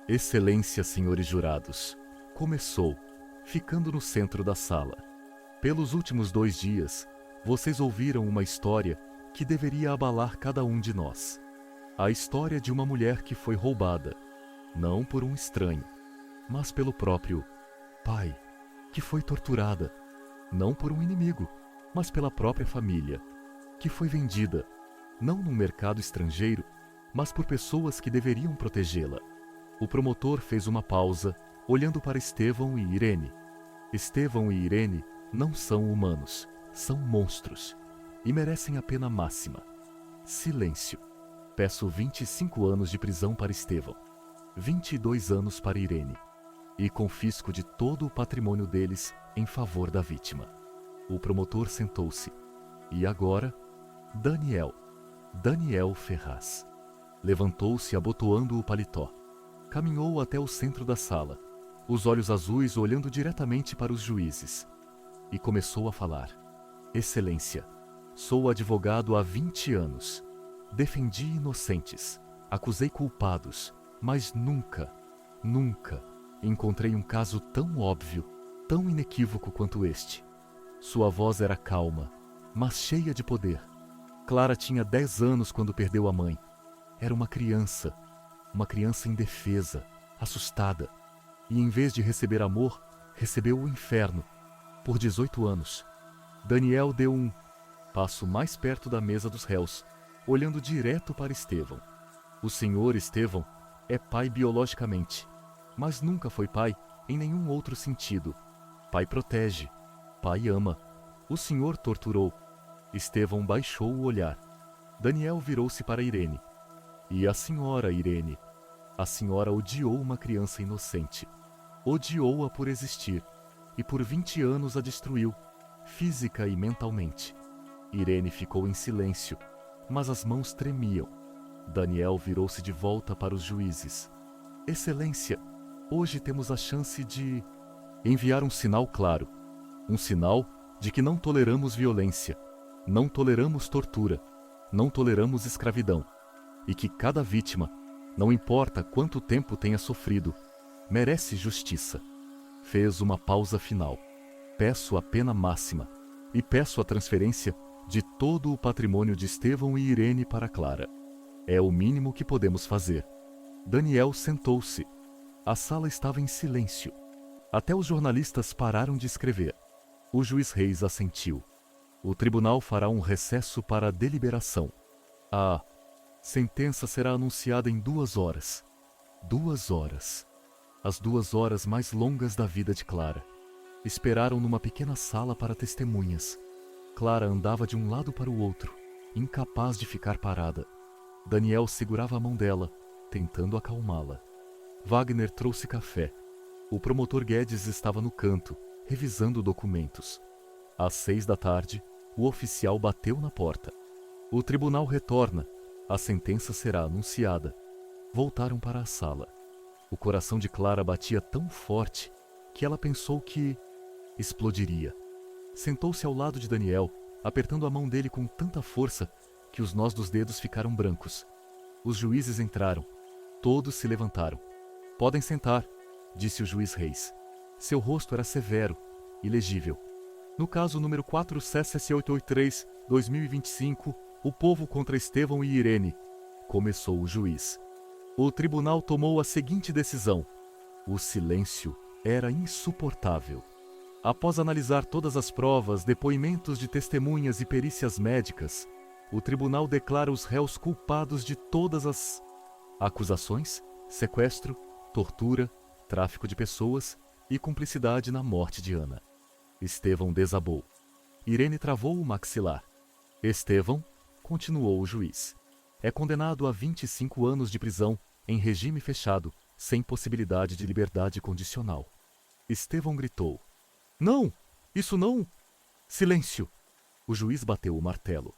Excelência, senhores jurados, começou, ficando no centro da sala. Pelos últimos 2 dias, vocês ouviram uma história que deveria abalar cada um de nós. A história de uma mulher que foi roubada, não por um estranho, mas pelo próprio pai, que foi torturada, não por um inimigo, mas pela própria família, que foi vendida, não num mercado estrangeiro, mas por pessoas que deveriam protegê-la. O promotor fez uma pausa, olhando para Estevão e Irene. Estevão e Irene não são humanos, são monstros, e merecem a pena máxima. Silêncio. Peço 25 anos de prisão para Estevão, 22 anos para Irene, e confisco de todo o patrimônio deles em favor da vítima. O promotor sentou-se. E agora, Daniel Ferraz. Levantou-se abotoando o paletó. Caminhou até o centro da sala, os olhos azuis olhando diretamente para os juízes. E começou a falar. Excelência, sou advogado há 20 anos. Defendi inocentes, acusei culpados, mas nunca encontrei um caso tão óbvio, tão inequívoco quanto este. Sua voz era calma, mas cheia de poder. Clara tinha 10 anos quando perdeu a mãe. Era uma criança indefesa, assustada. E em vez de receber amor, recebeu o inferno. Por 18 anos. Daniel deu um passo mais perto da mesa dos réus, olhando direto para Estevão. O senhor Estevão é pai biologicamente, mas nunca foi pai em nenhum outro sentido. Pai protege, pai ama. O senhor torturou. Estevão baixou o olhar. Daniel virou-se para Irene. E a senhora, Irene? A senhora odiou uma criança inocente. Odiou-a por existir, e por 20 anos a destruiu, física e mentalmente. Irene ficou em silêncio, mas as mãos tremiam. Daniel virou-se de volta para os juízes. Excelência, hoje temos a chance de enviar um sinal claro. Um sinal de que não toleramos violência, não toleramos tortura, não toleramos escravidão. E que cada vítima, não importa quanto tempo tenha sofrido, merece justiça. Fez uma pausa final. Peço a pena máxima e peço a transferência de todo o patrimônio de Estevão e Irene para Clara. É o mínimo que podemos fazer. Daniel sentou-se. A sala estava em silêncio. Até os jornalistas pararam de escrever. O juiz Reis assentiu. O tribunal fará um recesso para a deliberação. A sentença será anunciada em 2 horas. 2 horas. As 2 horas mais longas da vida de Clara. Esperaram numa pequena sala para testemunhas. Clara andava de um lado para o outro, incapaz de ficar parada. Daniel segurava a mão dela, tentando acalmá-la. Wagner trouxe café. O promotor Guedes estava no canto, revisando documentos. Às 6 da tarde, o oficial bateu na porta. O tribunal retorna. A sentença será anunciada. Voltaram para a sala. O coração de Clara batia tão forte que ela pensou que explodiria. Sentou-se ao lado de Daniel, apertando a mão dele com tanta força que os nós dos dedos ficaram brancos. Os juízes entraram. Todos se levantaram. Podem sentar, disse o juiz Reis. Seu rosto era severo, ilegível. No caso número 4 CSS 883-2025, o povo contra Estevão e Irene, começou o juiz. O tribunal tomou a seguinte decisão. O silêncio era insuportável. Após analisar todas as provas, depoimentos de testemunhas e perícias médicas, o tribunal declara os réus culpados de todas as acusações, sequestro, tortura, tráfico de pessoas e cumplicidade na morte de Ana. Estevão desabou. Irene travou o maxilar. Estevão, continuou o juiz, é condenado a 25 anos de prisão em regime fechado, sem possibilidade de liberdade condicional. Estevão gritou. Não! Isso não! Silêncio! O juiz bateu o martelo.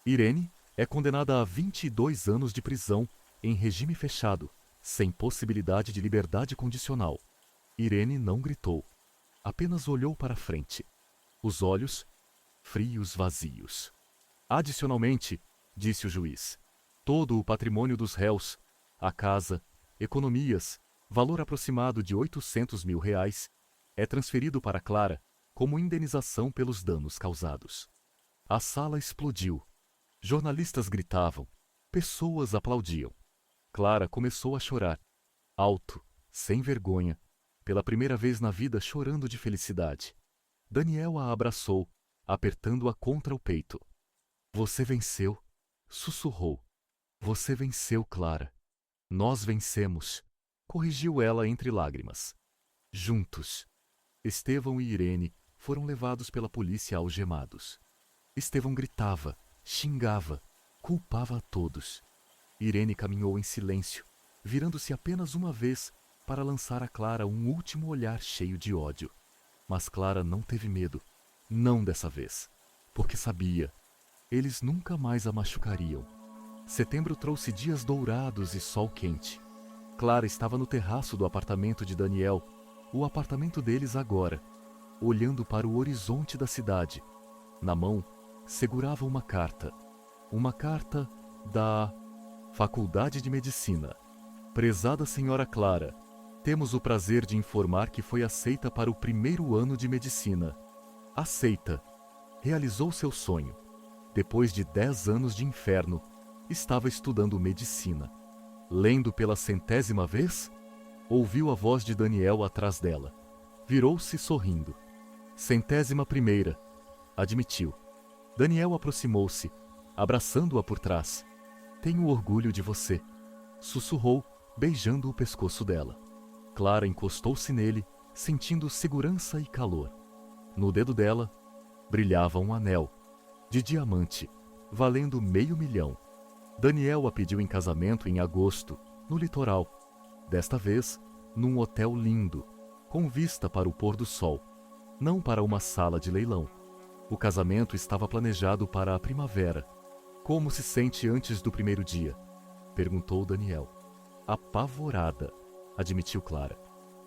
Irene é condenada a 22 anos de prisão em regime fechado, sem possibilidade de liberdade condicional. Irene não gritou. Apenas olhou para frente. Os olhos, frios, vazios. Adicionalmente, disse o juiz, todo o patrimônio dos réus, a casa, economias, valor aproximado de R$800 mil, é transferido para Clara como indenização pelos danos causados. A sala explodiu. Jornalistas gritavam. Pessoas aplaudiam. Clara começou a chorar. Alto, sem vergonha, pela primeira vez na vida chorando de felicidade. Daniel a abraçou, apertando-a contra o peito. Você venceu, sussurrou. Você venceu, Clara. Nós vencemos, corrigiu ela entre lágrimas. Juntos. Estevão e Irene foram levados pela polícia algemados. Estevão gritava, xingava, culpava a todos. Irene caminhou em silêncio, virando-se apenas uma vez para lançar a Clara um último olhar cheio de ódio. Mas Clara não teve medo, não dessa vez, porque sabia, eles nunca mais a machucariam. Setembro trouxe dias dourados e sol quente. Clara estava no terraço do apartamento de Daniel, o apartamento deles agora, olhando para o horizonte da cidade. Na mão, segurava uma carta da Faculdade de Medicina. Prezada senhora Clara, temos o prazer de informar que foi aceita para o 1º ano de medicina. Aceita. Realizou seu sonho. Depois de 10 anos de inferno, estava estudando medicina. Lendo pela 100ª vez, ouviu a voz de Daniel atrás dela. Virou-se sorrindo. 101ª, admitiu. Daniel aproximou-se, abraçando-a por trás. Tenho orgulho de você, sussurrou, beijando o pescoço dela. Clara encostou-se nele, sentindo segurança e calor. No dedo dela, brilhava um anel, de diamante, valendo R$500 000. Daniel a pediu em casamento em agosto, no litoral, Desta vez, num hotel lindo, com vista para o pôr do sol, não para uma sala de leilão. O casamento estava planejado para a primavera. Como se sente antes do primeiro dia? Perguntou Daniel. Apavorada, admitiu Clara.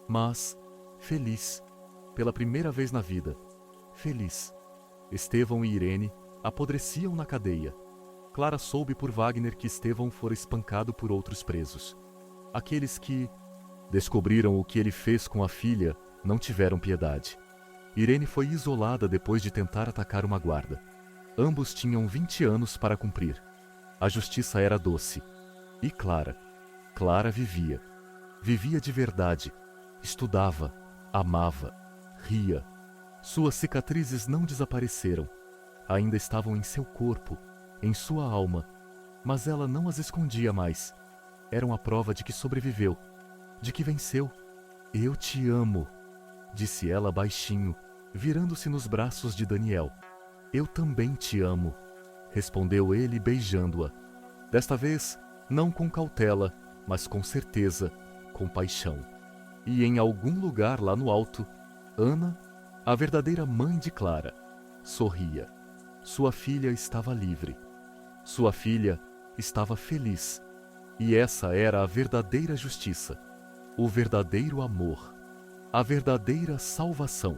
Mas feliz, pela primeira vez na vida. Feliz. Estevão e Irene apodreciam na cadeia. Clara soube por Wagner que Estevão fora espancado por outros presos. Aqueles que descobriram o que ele fez com a filha não tiveram piedade. Irene foi isolada depois de tentar atacar uma guarda. Ambos tinham 20 anos para cumprir. A justiça era doce. E Clara? Clara vivia. Vivia de verdade. Estudava, amava, ria. Suas cicatrizes não desapareceram. Ainda estavam em seu corpo, em sua alma, mas ela não as escondia mais. Eram a prova de que sobreviveu, de que venceu. Eu te amo, disse ela baixinho, virando-se nos braços de Daniel. Eu também te amo, respondeu ele beijando-a. Desta vez, não com cautela, mas com certeza, com paixão. E em algum lugar lá no alto, Ana, a verdadeira mãe de Clara, sorria. Sua filha estava livre. Sua filha estava feliz. E essa era a verdadeira justiça, o verdadeiro amor, a verdadeira salvação.